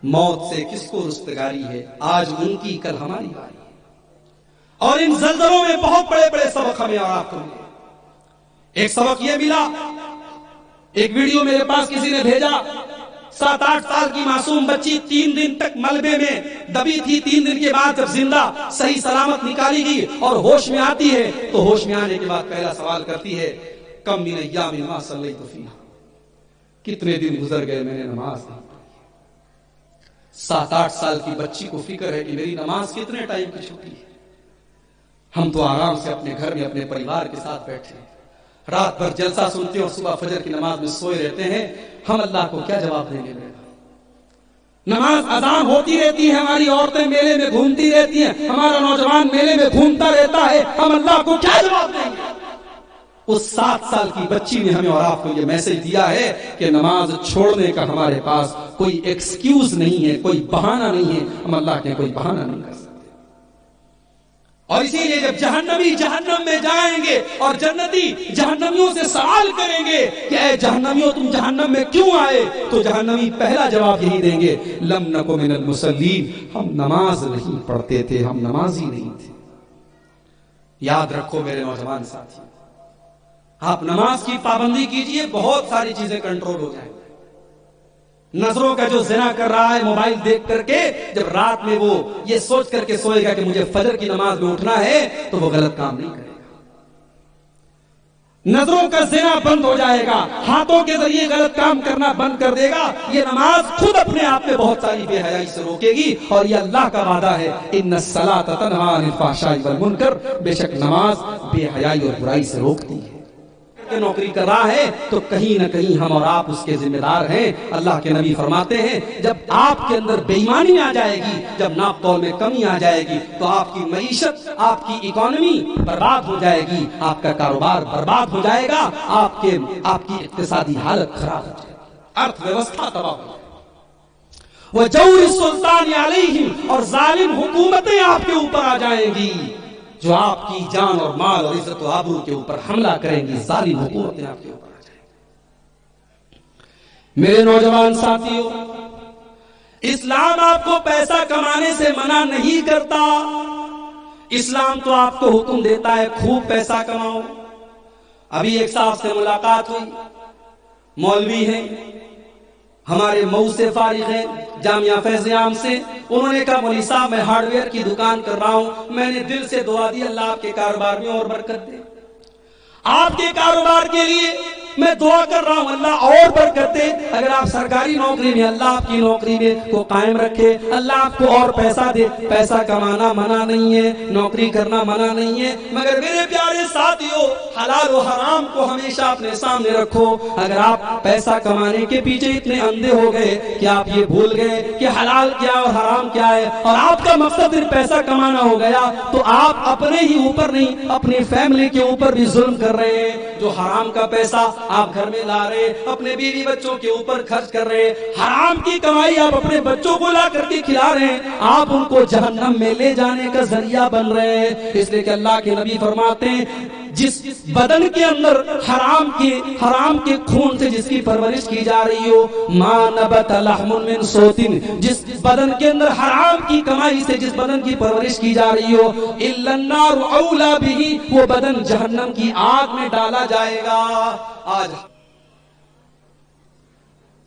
موت سے کس کو رستگاری ہے، آج ان کی کل ہماری باری ہے۔ اور ان زلزلوں میں بہت بڑے بڑے سبق ہمیں اور آپ کو ملے۔ ایک سبق یہ ملا، ایک ویڈیو میرے پاس کسی نے بھیجا، 7-8 سال کی معصوم بچی 3 دن تک ملبے میں دبی تھی، 3 دن کے بعد جب زندہ صحیح سلامت نکالی گئی اور ہوش میں آتی ہے تو ہوش میں آنے کے بعد پہلا سوال کرتی ہے، کم من ایام ما صلیت فیہا، کتنے دن گزر گئے میں نے نماز نہیں پڑھی۔ 7-8 سال کی بچی کو فکر ہے کہ میری نماز کتنے ٹائم کی چھٹی ہے۔ ہم تو آرام سے اپنے گھر میں اپنے پریوار کے ساتھ بیٹھے ہیں، رات بھر جلسہ سنتے ہیں اور صبح فجر کی نماز میں سوئے رہتے ہیں، ہم اللہ کو کیا جواب دیں گے؟ نماز اذان ہوتی رہتی ہے، ہماری عورتیں میلے میں گھومتی رہتی ہیں، ہمارا نوجوان میلے میں گھومتا رہتا ہے، ہم اللہ کو کیا جواب دیں گے؟ اس 7 سال کی بچی نے ہمیں اور آپ کو یہ میسج دیا ہے کہ نماز چھوڑنے کا ہمارے پاس کوئی ایکسکیوز نہیں ہے، کوئی بہانہ نہیں ہے، ہم اللہ کے کوئی بہانہ نہیں کر سکتے۔ اور اسی لیے جب جہنمی جہنم میں جائیں گے اور جنتی جہنمیوں سے سوال کریں گے کہ اے جہنمیوں تم جہنم میں کیوں آئے، تو جہنمی پہلا جواب یہی دیں گے، لم نکو من المصلین، ہم نماز نہیں پڑھتے تھے، ہم نمازی نہیں تھے۔ یاد رکھو میرے نوجوان ساتھی، آپ نماز کی پابندی کیجئے، بہت ساری چیزیں کنٹرول ہو جائیں۔ نظروں کا جو زنا کر رہا ہے موبائل دیکھ کر کے، جب رات میں وہ یہ سوچ کر کے سوئے گا کہ مجھے فجر کی نماز میں اٹھنا ہے تو وہ غلط کام نہیں کرے گا۔ نظروں کا زنا بند ہو جائے گا، ہاتھوں کے ذریعے غلط کام کرنا بند کر دے گا۔ یہ نماز خود اپنے آپ میں بہت ساری بے حیائی سے روکے گی، اور یہ اللہ کا وعدہ ہے، ان الصلاۃ تنہی عن الفحشاء والمنکر، بے شک نماز بے حیائی اور برائی سے روکتی ہے۔ نوکری کر رہا ہے تو کہیں نہ کہیں ہم اور آپ اس کے ذمہ دار ہیں۔ اللہ کے نبی فرماتے ہیں، جب آپ کے اندر بے ایمانی آ جائے گی، جب ناپ تول میں کمی آ جائے گی، تو آپ کی معیشت، آپ کی اکانومی برباد ہو جائے گی، آپ کا کاروبار برباد ہو جائے گا، آپ کی اقتصادی حالت خراب ہو جائے گی، ارتھ ویوستھا تباہ ہو جائے گی۔ وَجَوْرِ السُّلْطَانِ عَلَيْهِمْ، اور ظالم حکومتیں آپ کے اوپر آ جائیں گی جو آپ کی جان اور مال اور عزت و آبرو کے اوپر حملہ کریں گی، ظالم حکومتیں آپ کے اوپر آ جائیں گی۔ میرے نوجوان ساتھیوں، اسلام آپ کو پیسہ کمانے سے منع نہیں کرتا، اسلام تو آپ کو حکم دیتا ہے خوب پیسہ کماؤ۔ ابھی ایک صاحب سے ملاقات ہوئی، مولوی ہیں، ہمارے مئو سے فارغ ہیں، جامعہ فیض عام سے۔ انہوں نے کہا مولوی صاحب میں ہارڈ ویئر کی دکان کر رہا ہوں، میں نے دل سے دعا دی اللہ آپ کے کاروبار میں اور برکت دے۔ آپ کے کاروبار کے لیے میں دعا کر رہا ہوں اللہ اور برکت دے۔ اگر آپ سرکاری نوکری میں، اللہ آپ کی نوکری میں کو قائم رکھے، اللہ آپ کو اور پیسہ دے۔ پیسہ کمانا منع نہیں ہے، نوکری کرنا منع نہیں ہے، مگر میرے پیارے ساتھیوں، حلال و حرام کو ہمیشہ اپنے سامنے رکھو۔ اگر آپ پیسہ کمانے کے پیچھے اتنے اندھے ہو گئے کہ آپ یہ بھول گئے کہ حلال کیا اور حرام کیا ہے، اور آپ کا مقصد صرف پیسہ کمانا ہو گیا، تو آپ اپنے ہی اوپر نہیں، اپنی فیملی کے اوپر بھی ظلم کر رہے ہیں۔ جو حرام کا پیسہ آپ گھر میں لا رہے، اپنے بیوی بچوں کے اوپر خرچ کر رہے، حرام کی کمائی آپ اپنے بچوں کو لا کر کے کھلا رہے ہیں، آپ ان کو جہنم میں لے جانے کا ذریعہ بن رہے ہیں۔ اس لیے کہ اللہ کے نبی فرماتے ہیں، جس بدن کے اندر حرام کے خون سے جس کی پرورش کی جا رہی ہو، ما نبت لحم من صوت، جس بدن کے اندر حرام کی کمائی سے جس بدن کی پرورش کی جا رہی ہو، الا النار اولا به، وہ بدن جہنم کی آگ میں ڈالا جائے گا۔ آج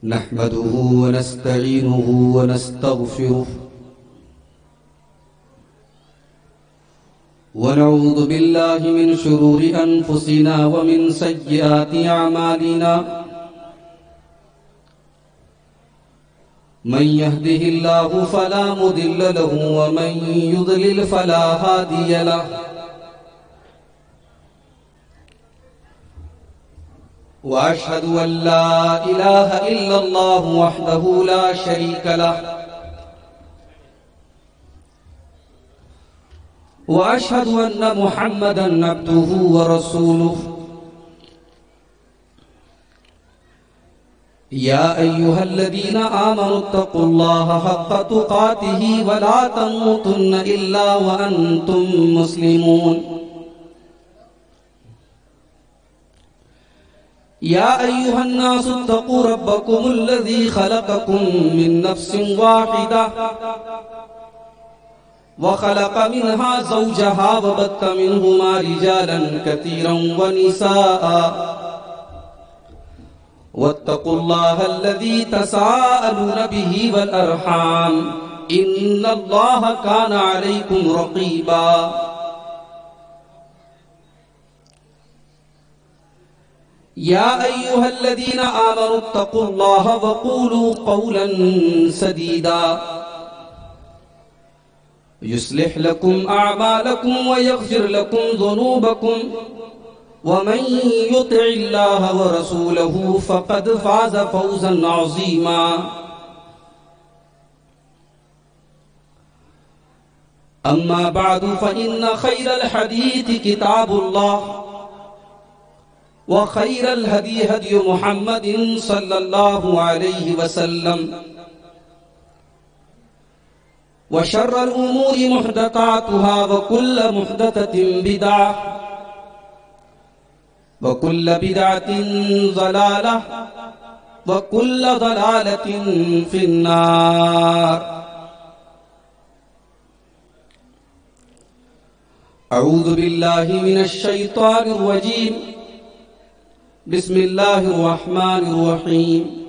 نحمده ونستعینه ونستغفره ونعوذ بالله من شرور أنفسنا ومن سيئات أعمالنا، من يهده الله فلا مضل له ومن يضلل فلا هادي له، وأشهد أن لا إله إلا الله وحده لا شريك له، وأشهد أن محمدًا عبده ورسوله، يا أيها الذين آمنوا اتقوا الله حق تقاته ولا تموتن إلا وأنتم مسلمون، يا أيها الناس اتقوا ربكم الذي خلقكم من نفس واحدة وخلق منها زوجها وبث منهما رجالا كثيرا ونساء واتقوا الله الذي تساءلون به والأرحام إن الله كان عليكم رقيبا يا أيها الذين آمنوا اتقوا الله وقولوا قولا سديدا يصلح لكم أعمالكم ويغفر لكم ذنوبكم ومن يطع الله ورسوله فقد فاز فوزا عظيما أما بعد فإن خير الحديث كتاب الله وخير الهدي هدي محمد صلى الله عليه وسلم وشر الأمور محدثاتها وكل محدثة بدعة وكل بدعة ضلالة وكل ضلالة في النار أعوذ بالله من الشيطان الرجيم بسم الله الرحمن الرحيم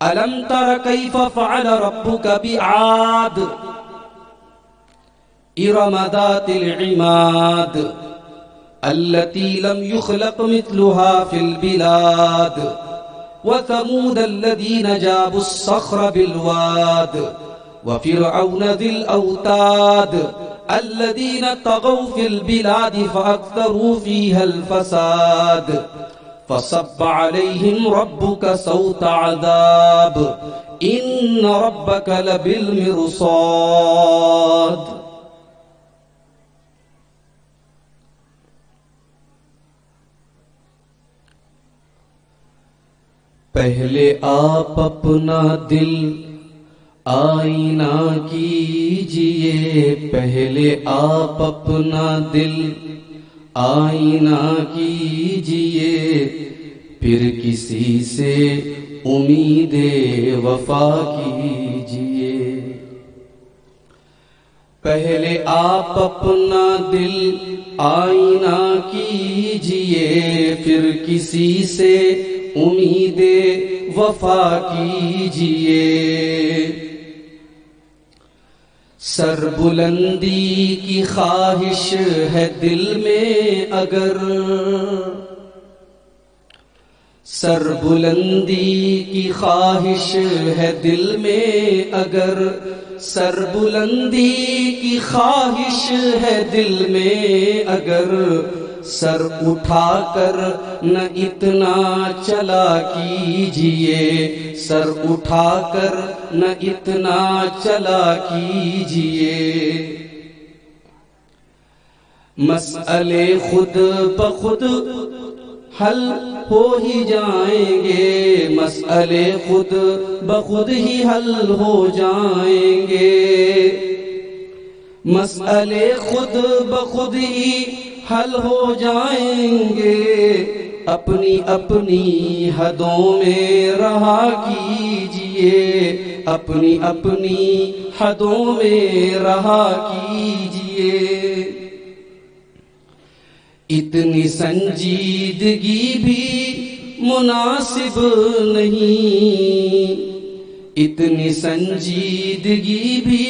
ألم تر كيف فعل ربك بعاد إرم ذات العماد التي لم يخلق مثلها في البلاد وثمود الذين جابوا الصخر بالواد وفرعون ذي الأوتاد الذين طغوا في البلاد فأكثروا فيها الفساد فصب عليهم ربك سوط عذاب إن ربك لبالمرصاد پہلے آپ اپنا دل آئینہ کیجئے پہلے آپ اپنا دل آئینہ کیجئے پھر کسی سے امید وفا کیجئے پہلے آپ اپنا دل آئینہ کیجئے پھر کسی سے امید وفا کیجئے سر بلندی کی خواہش ہے دل میں اگر سر بلندی کی خواہش ہے دل میں اگر سر بلندی کی خواہش ہے دل میں اگر سر اٹھا کر نہ اتنا چلا کیجئے سر اٹھا کر نہ اتنا چلا کیجئے مسئلے خود بخود حل ہو ہی جائیں گے مسئلے خود بخود ہی حل ہو جائیں گے مسئلے خود بخود ہی حل ہو جائیں گے اپنی اپنی حدوں میں رہا کیجئے اپنی اپنی حدوں میں رہا کیجئے اتنی سنجیدگی بھی مناسب نہیں اتنی سنجیدگی بھی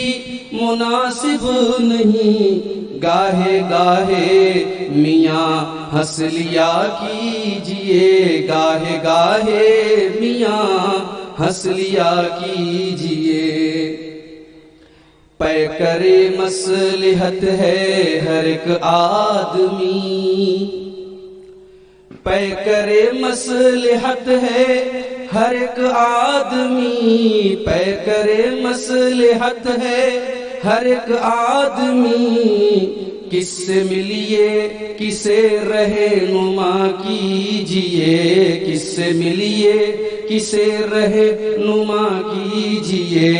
مناسب نہیں گاہے گاہے میاں ہنس لیا کیجئے گاہے گاہے میاں ہنس لیا کیجئے پے کرے مصلحت ہے ہر ایک آدمی پے کرے مصلحت ہے ہر ایک آدمی پے کرے مصلحت ہے ہر ایک آدمی کس سے ملیے کسے رہنما کیجئے کس سے ملیے کسے رہنما کیجئے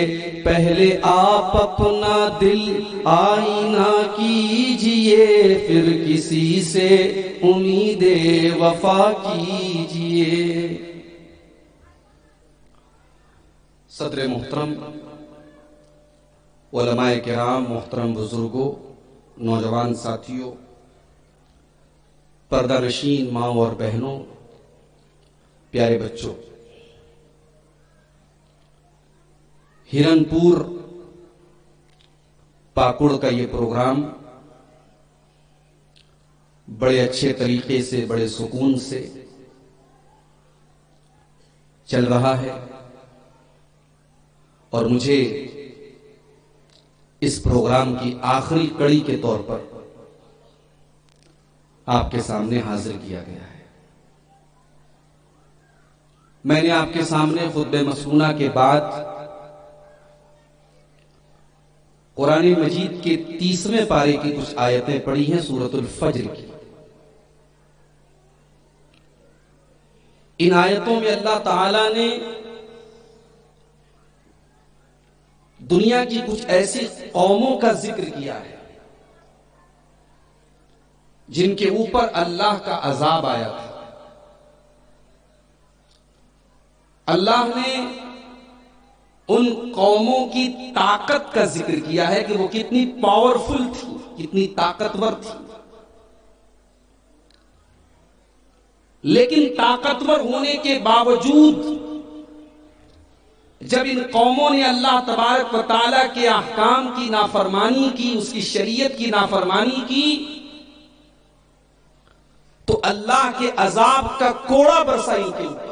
پہلے آپ اپنا دل آئینہ کیجئے، پھر کسی سے امید وفا کیجئے۔ صدر محترم، علماء کرام، محترم بزرگوں، نوجوان ساتھیوں، پردہ نشین ماں اور بہنوں، پیارے بچوں، ہرن پور پاکڑ کا یہ پروگرام بڑے اچھے طریقے سے، بڑے سکون سے چل رہا ہے، اور مجھے اس پروگرام کی آخری کڑی کے طور پر آپ کے سامنے حاضر کیا گیا ہے۔ میں نے آپ کے سامنے خطبہ مسنونہ کے بعد قرآن مجید کے 30ویں پارے کی کچھ آیتیں پڑھی ہیں، سورۃ الفجر کی۔ ان آیتوں میں اللہ تعالی نے دنیا کی کچھ ایسی قوموں کا ذکر کیا ہے جن کے اوپر اللہ کا عذاب آیا تھا۔ اللہ نے ان قوموں کی طاقت کا ذکر کیا ہے کہ وہ کتنی پاورفل تھی، کتنی طاقتور تھی، لیکن طاقتور ہونے کے باوجود جب ان قوموں نے اللہ تبارک و تعالیٰ کے احکام کی نافرمانی کی، اس کی شریعت کی نافرمانی کی، تو اللہ کے عذاب کا کوڑا برسا ان کے اوپر،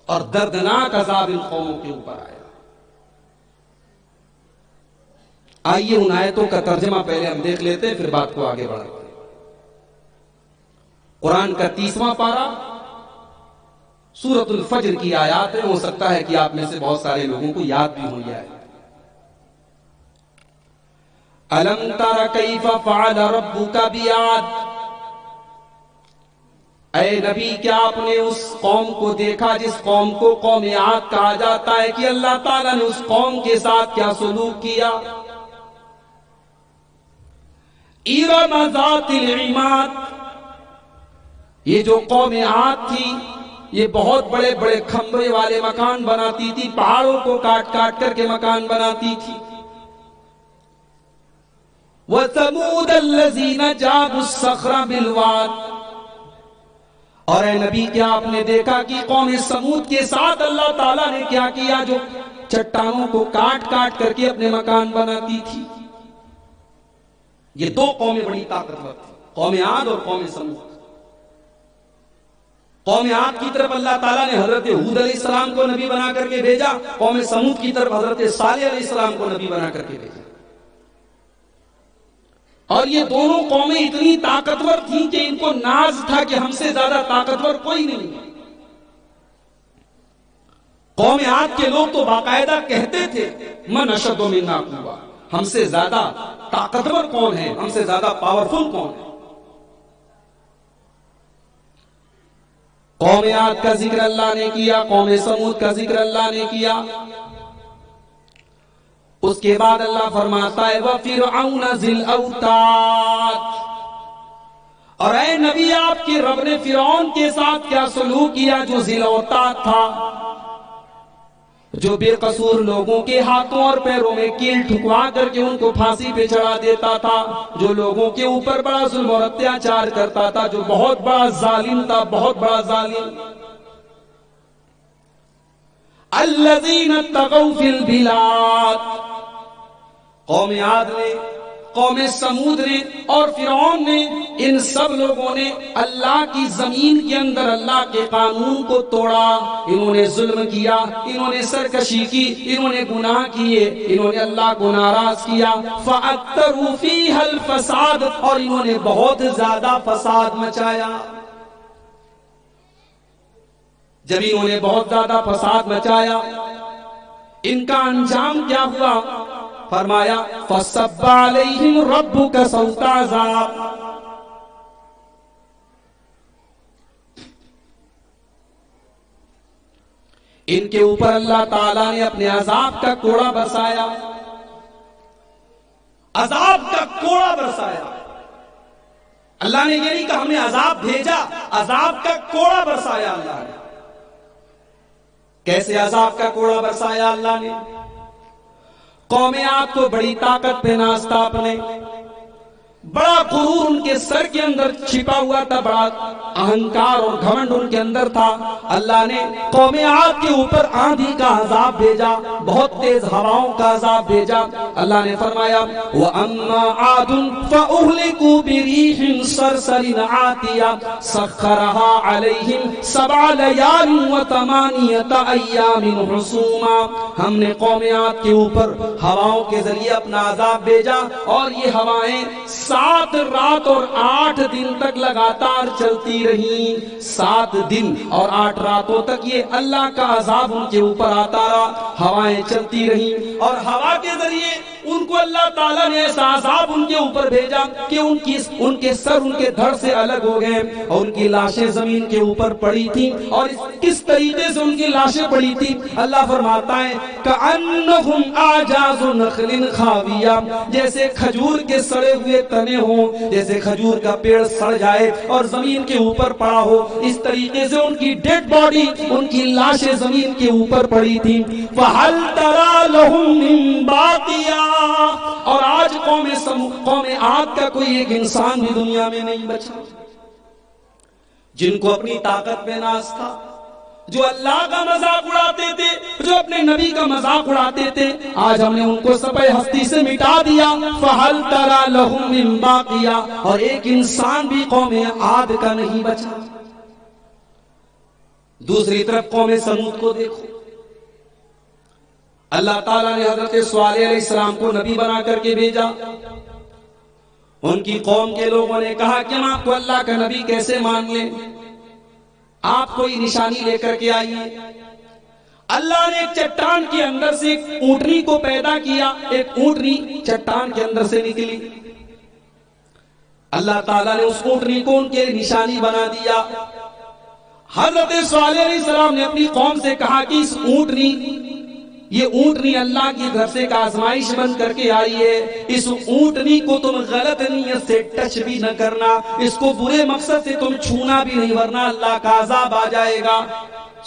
اور دردناک عذاب ان قوموں کے اوپر آیا۔ آئیے ان آیتوں کا ترجمہ پہلے ہم دیکھ لیتے ہیں، پھر بات کو آگے بڑھاتے ہیں۔ قرآن کا 30واں پارہ، سورۃ الفجر کی آیات ہے۔ ہو سکتا ہے کہ آپ میں سے بہت سارے لوگوں کو یاد بھی ہو جائے۔ الم تر کیف فعل ربک بعاد، اے نبی کیا آپ نے اس قوم کو دیکھا جس قوم کو قوم عاد کہا جاتا ہے کہ اللہ تعالیٰ نے اس قوم کے ساتھ کیا سلوک کیا؟ ارم ذات العماد، یہ جو قوم عاد تھی یہ بہت بڑے بڑے کھمبے والے مکان بناتی تھی، پہاڑوں کو کاٹ کاٹ کر کے مکان بناتی تھی۔ وَثَمُودَ الَّذِينَ جَابُوا الصَّخْرَ بِالْوَادِ، اور اے نبی کیا آپ نے دیکھا کہ قوم سمود کے ساتھ اللہ تعالیٰ نے کیا کیا، جو چٹانوں کو کاٹ کاٹ کر کے اپنے مکان بناتی تھی۔ یہ دو قومیں بڑی طاقتور تھیں، قوم عاد اور قوم سمود۔ قوم عاد کی طرف اللہ تعالیٰ نے حضرت ہود علیہ السلام کو نبی بنا کر کے بھیجا، قوم سمود کی طرف حضرت صالح علیہ السلام کو نبی بنا کر کے بھیجا۔ اور یہ دونوں قومیں اتنی طاقتور تھیں کہ ان کو ناز تھا کہ ہم سے زیادہ طاقتور کوئی نہیں ہے۔ قوم عاد کے لوگ تو باقاعدہ کہتے تھے من اشد منا قوة، ہم سے زیادہ طاقتور کون ہے، ہم سے زیادہ پاورفل کون ہے۔ قوم عاد کا ذکر اللہ نے کیا، قوم سمود کا ذکر اللہ نے کیا۔ اس کے بعد اللہ فرماتا ہے وَفِرْعَوْنَ ذِي الْأَوْتَادِ، اور اے نبی آپ کے رب نے فرعون کے ساتھ کیا سلوک کیا جو ذی الاوتاد تھا، جو بے قصور لوگوں کے ہاتھوں اور پیروں میں کیل ٹھکوا کر کے ان کو پھانسی پہ چڑھا دیتا تھا، جو لوگوں کے اوپر بڑا ظلم اور اتیاچار کرتا تھا، جو بہت بڑا ظالم تھا، بہت بڑا ظالم۔ الذین طغوا فی البلاد، قوم عاد نے، قوم سمود نے اور فرعون نے، ان سب لوگوں نے اللہ کی زمین کے اندر اللہ کے قانون کو توڑا، انہوں نے ظلم کیا، انہوں نے سرکشی کی، انہوں نے گناہ کیے، انہوں نے اللہ کو ناراض کیا۔ فَأَكْثَرُوا فِيهَا الْفَسَادَ، اور انہوں نے بہت زیادہ فساد مچایا۔ جب انہوں نے بہت زیادہ فساد مچایا، ان کا انجام کیا ہوا؟ فرمایا فَصَبَّ عَلَيْهِمْ رَبُّكَ سَوْطَ عَذَابٍ، ان کے اوپر اللہ تعالیٰ نے اپنے عذاب کا کوڑا برسایا، عذاب کا کوڑا برسایا۔ اللہ نے یہ نہیں کہا ہم نے عذاب بھیجا، عذاب کا کوڑا برسایا اللہ نے۔ کیسے عذاب کا کوڑا برسایا اللہ نے؟ قوم عاد کو بڑی طاقت پہ ناز تھا اپنے، بڑا غرور ان کے سر کے اندر چھپا ہوا تھا، بڑا اہنکار اور گھمنڈ ان کے اندر تھا۔ اللہ نے قوم عاد کے اوپر آندھی کا عذاب بھیجا، بہت تیز ہواؤں کا عذاب بھیجا۔ اللہ نے فرمایا وَأَمَّا عَادٌ فَأُهْلِكُوا بِرِيحٍ صَرْصَرٍ عَاتِيَةٍ سَخَّرَهَا عَلَيْهِمْ 7 لَيَالٍ و8 أَيَّامٍ حُسُومًا۔ ہم نے قوم عاد کے اوپر ہواؤں کے ذریعے اپنا عذاب بھیجا، اور یہ ہوائیں 7 رات اور 8 دن تک لگاتار چلتی رہیں۔ 7 دن اور 8 راتوں تک یہ اللہ کا عذاب ان کے اوپر آتا رہا، ہوائیں چلتی رہیں، اور ہوا کے ذریعے ان کو اللہ تعالیٰ نے ایسا عذاب ان کے اوپر بھیجا کہ ان کے سر ان کے دھڑ سے الگ ہو گئے، اور ان کی لاشیں زمین کے اوپر پڑی تھیں۔ اور کس طریقے سے ان کی لاشیں پڑی تھیں؟ اللہ فرماتا ہے كَأَنَّهُمْ أَعْجَازُ نَخْلٍ خَاوِيَةٍ، جیسے کھجور کے سڑے ہوئے تنے ہوں، جیسے کھجور کا پیڑ سڑ جائے اور زمین کے اوپر پڑا ہو، اس طریقے سے ان کی ڈیڈ باڈی، ان کی لاشیں زمین کے اوپر پڑی تھیں۔ فَهَلْ تَرَى لَهُم مِّن بَاقِيَةٍ، اور آج قوم عاد کا کوئی ایک انسان بھی دنیا میں نہیں بچا، جن کو اپنی طاقت پہ ناز تھا، جو اللہ کا مذاق اڑاتے تھے، جو اپنے نبی کا مذاق اڑاتے تھے، آج ہم نے ان کو سپہ ہستی سے مٹا دیا۔ فَهَلْ تَرَى لَهُم مِّن بَاقِيَةٍ، اور ایک انسان بھی قوم عاد کا نہیں بچا۔ دوسری طرف قوم سمود کو دیکھو، اللہ تعالیٰ نے حضرت صالح علیہ السلام کو نبی بنا کر کے بھیجا۔ ان کی قوم کے لوگوں نے کہا کہ ہم آپ کو اللہ کا نبی کیسے مان لیں، آپ کوئی نشانی لے کر کے آئیے۔ اللہ نے ایک چٹان کے اندر سے ایک اونٹنی کو پیدا کیا، ایک اونٹنی چٹان کے اندر سے نکلی۔ اللہ تعالیٰ نے اس اونٹنی کو ان کے نشانی بنا دیا۔ حضرت صالح علیہ السلام نے اپنی قوم سے کہا کہ اس اونٹنی، یہ اونٹنی اللہ کی طرف سے ایک آزمائش بن کر کے آئی ہے، اس اونٹنی کو تم غلط نیت سے ٹچ بھی نہ کرنا، اس کو برے مقصد سے تم چھونا بھی نہیں، ورنہ اللہ کا عذاب آ جائے گا۔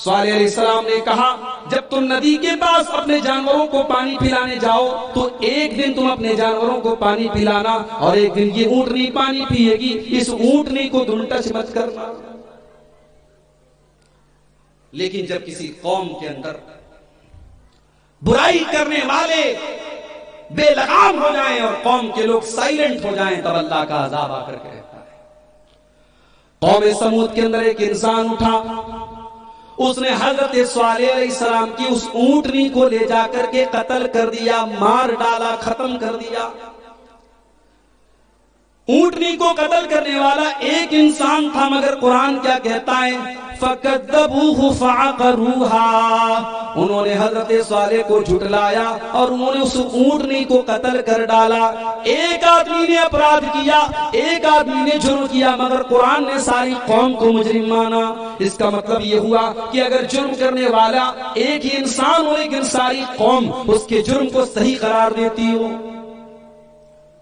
صالح علیہ السلام نے کہا جب تم ندی کے پاس اپنے جانوروں کو پانی پلانے جاؤ تو ایک دن تم اپنے جانوروں کو پانی پلانا، اور ایک دن یہ اونٹنی پانی پیے گی، اس اونٹنی کو تم ٹچ مت کرنا۔ لیکن جب کسی قوم کے اندر برائی کرنے والے بے لگام ہو جائیں اور قوم کے لوگ سائلنٹ ہو جائیں، تب اللہ کا عذاب آ کر کے رہتا ہے۔ قوم سمود کے اندر ایک انسان اٹھا، اس نے حضرت صالح علیہ السلام کی اس اونٹنی کو لے جا کر کے قتل کر دیا، مار ڈالا، ختم کر دیا۔ اونٹنی کو قتل کرنے والا ایک انسان تھا، مگر قرآن کیا کہتا ہے؟ فَكَذَّبُوهُ فَعَقَرُوهَا، انہوں نے حضرت صالح کو جھٹلایا اور انہوں نے اس اونٹنی کو قتل کر ڈالا۔ ایک آدمی نے اپرادھ کیا، ایک آدمی نے جرم کیا، مگر قرآن نے ساری قوم کو مجرم مانا۔ اس کا مطلب یہ ہوا کہ اگر جرم کرنے والا ایک ہی انسان ہو لیکن ساری قوم اس کے جرم کو صحیح قرار دیتی ہو۔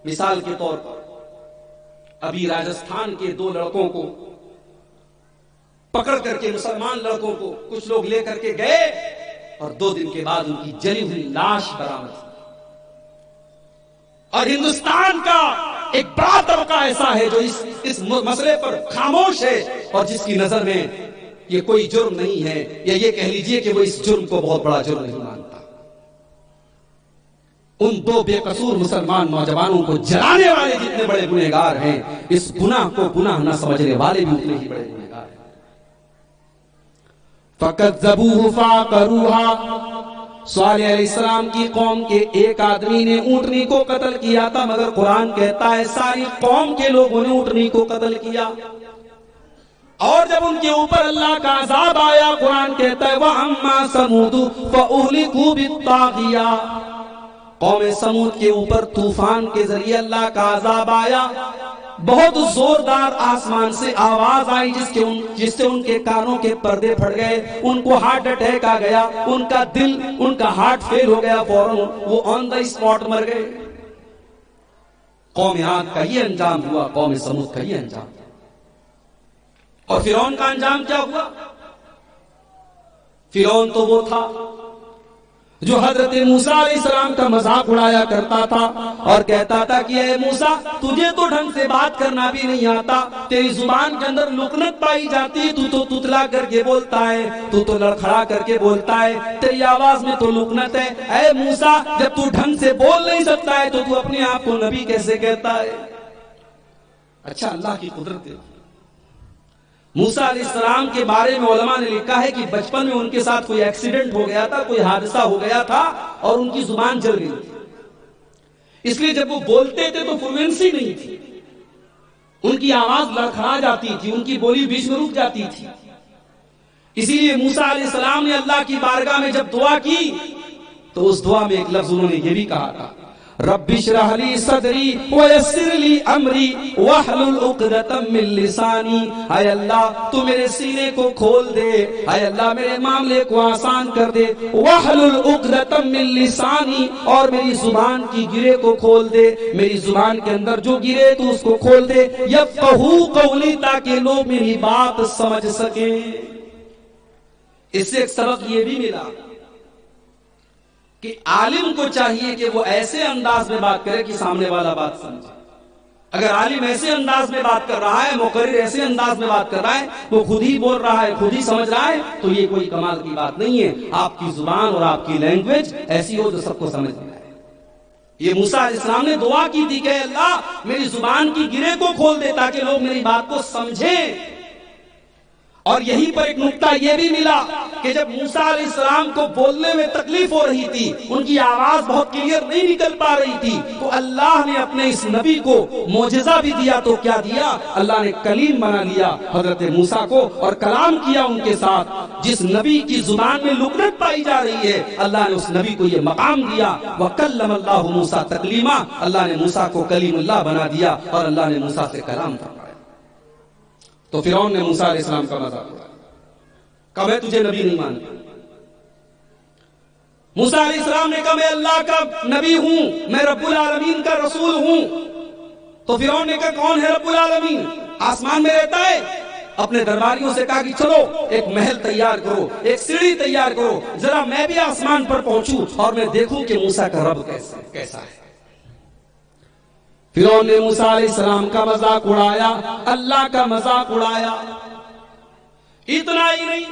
مثال کے طور پر ابھی راجستھان کے 2 لڑکوں کو پکڑ کر کے، مسلمان لڑکوں کو کچھ لوگ لے کر کے گئے، اور 2 دن کے بعد ان کی جلی ہوئی لاش برآمد ہوئی۔ اور ہندوستان کا ایک بڑا طبقہ ایسا ہے جو اس مسئلے پر خاموش ہے، اور جس کی نظر میں یہ کوئی جرم نہیں ہے، یا یہ کہہ لیجئے کہ وہ اس جرم کو بہت بڑا جرم نہیں مانتا۔ ان 2 بے قصور مسلمان نوجوانوں کو جلانے والے جتنے بڑے گنہگار ہیں، اس گناہ کو گناہ نہ سمجھنے والے بھی اتنے ہی بڑے گنہگار ہیں۔ فَكَذَّبُوهُ فَعَقَرُوهَا، صالح علیہ السلام کی قوم کے ایک آدمی نے اونٹنی کو قتل کیا تھا، مگر قرآن کہتا ہے ساری قوم کے لوگوں نے اونٹنی کو قتل کیا۔ اور جب ان کے اوپر اللہ کا عذاب آیا، قرآن کہتا ہے وَأَمَّا ثَمُودُ فَأُهْلِكُوا بِالطَّاغِيَةِ، قوم سمود کے اوپر طوفان کے ذریعے اللہ کا عذاب آیا، بہت زوردار آسمان سے آواز آئی جس سے ان کے کانوں کے پردے پھٹ گئے، ان کو ہارٹ اٹیک آ گیا، ان کا دل، ان کا ہارٹ فیل ہو گیا، فوراً وہ آن دا اسپاٹ مر گئے۔ قوم عاد کا یہ انجام ہوا، قوم سمود کا یہ انجام۔ اور فرعون کا انجام کیا ہوا؟ فرعون تو وہ تھا جو حضرت موسیٰ علیہ السلام کا مذاق اڑایا کرتا تھا اور کہتا تھا کہ اے موسیٰ، تجھے تو ڈھنگ سے بات کرنا بھی نہیں آتا، تیری زبان کے اندر لکنت پائی جاتی ہے، تو تتلا کر کے بولتا ہے، تو لڑکھڑا کر کے بولتا ہے، تیری آواز میں تو لکنت ہے۔ اے موسیٰ، جب تو ڈھنگ سے بول نہیں سکتا ہے تو اپنے آپ کو نبی کیسے کہتا ہے؟ اچھا، اللہ کی قدرت ہے۔ موسیٰ علیہ السلام کے بارے میں علماء نے لکھا ہے کہ بچپن میں ان کے ساتھ کوئی ایکسیڈنٹ ہو گیا تھا، کوئی حادثہ ہو گیا تھا اور ان کی زبان جل گئی تھی، اس لیے جب وہ بولتے تھے تو فلوئنسی نہیں تھی، ان کی آواز لڑکھڑا جاتی تھی، ان کی بولی بیچ میں رک جاتی تھی۔ اسی لیے موسیٰ علیہ السلام نے اللہ کی بارگاہ میں جب دعا کی تو اس دعا میں ایک لفظ انہوں نے یہ بھی کہا تھا، رب اشرح لی صدری ویسر لی امری واحلل عقدۃ من لسانی۔ اے اللہ تو میرے سینے کو کھول دے، اے اللہ میرے معاملے کو آسان کر دے، واحلل عقدۃ من لسانی، اور میری زبان کی گرے کو کھول دے، میری زبان کے اندر جو گرے تو اس کو کھول دے، یفقہوا قولی، تاکہ لوگ میری بات سمجھ سکیں۔ اس سے ایک سبق یہ بھی ملا کہ عالم کو چاہیے کہ وہ ایسے انداز میں بات کرے کہ سامنے والا بات سمجھے۔ اگر عالم ایسے انداز میں بات کر رہا ہے، مقرر ایسے انداز میں بات کر رہا ہے، وہ خود ہی بول رہا ہے، خود ہی سمجھ رہا ہے، تو یہ کوئی کمال کی بات نہیں ہے۔ آپ کی زبان اور آپ کی لینگویج ایسی ہو جو سب کو سمجھ میں آئے۔ یہ موسیٰ علیہ السلام نے دعا کی تھی کہ اللہ میری زبان کی گرے کو کھول دے تاکہ لوگ میری بات کو سمجھیں۔ اور یہیں پر ایک نکتہ یہ بھی ملا کہ جب موسیٰ علیہ السلام کو بولنے میں تکلیف ہو رہی تھی، ان کی آواز بہت کلیئر نہیں نکل پا رہی تھی، تو اللہ نے اپنے اس نبی کو معجزہ بھی دیا۔ تو کیا دیا؟ اللہ نے کلیم بنا لیا حضرت موسیٰ کو اور کلام کیا ان کے ساتھ۔ جس نبی کی زبان میں لکنت پائی جا رہی ہے، اللہ نے اس نبی کو یہ مقام دیا، وَكَلَّمَ اللَّهُ مُوسَىٰ تَكْلِيمًا، اللہ نے موسیٰ کو کلیم اللہ بنا دیا اور اللہ نے موسیٰ سے کلام فرمایا۔ تو فرعون نے موسیٰ علیہ السلام کا مذاق اڑایا، کہا میں تجھے نبی نہیں مانتا۔ موسیٰ علیہ السلام نے کہا میں اللہ کا نبی ہوں، میں رب العالمین کا رسول ہوں۔ تو فرعون نے کہا کون ہے رب العالمین؟ آسمان میں رہتا ہے؟ اپنے درباریوں سے کہا کہ چلو ایک محل تیار کرو، ایک سیڑھی تیار کرو، ذرا میں بھی آسمان پر پہنچوں اور میں دیکھوں کہ موسیٰ کا رب کیسا ہے۔ فرعون نے موسیٰ علیہ السلام کا مذاق اڑایا، اللہ کا مذاق اڑایا۔ اتنا ہی نہیں،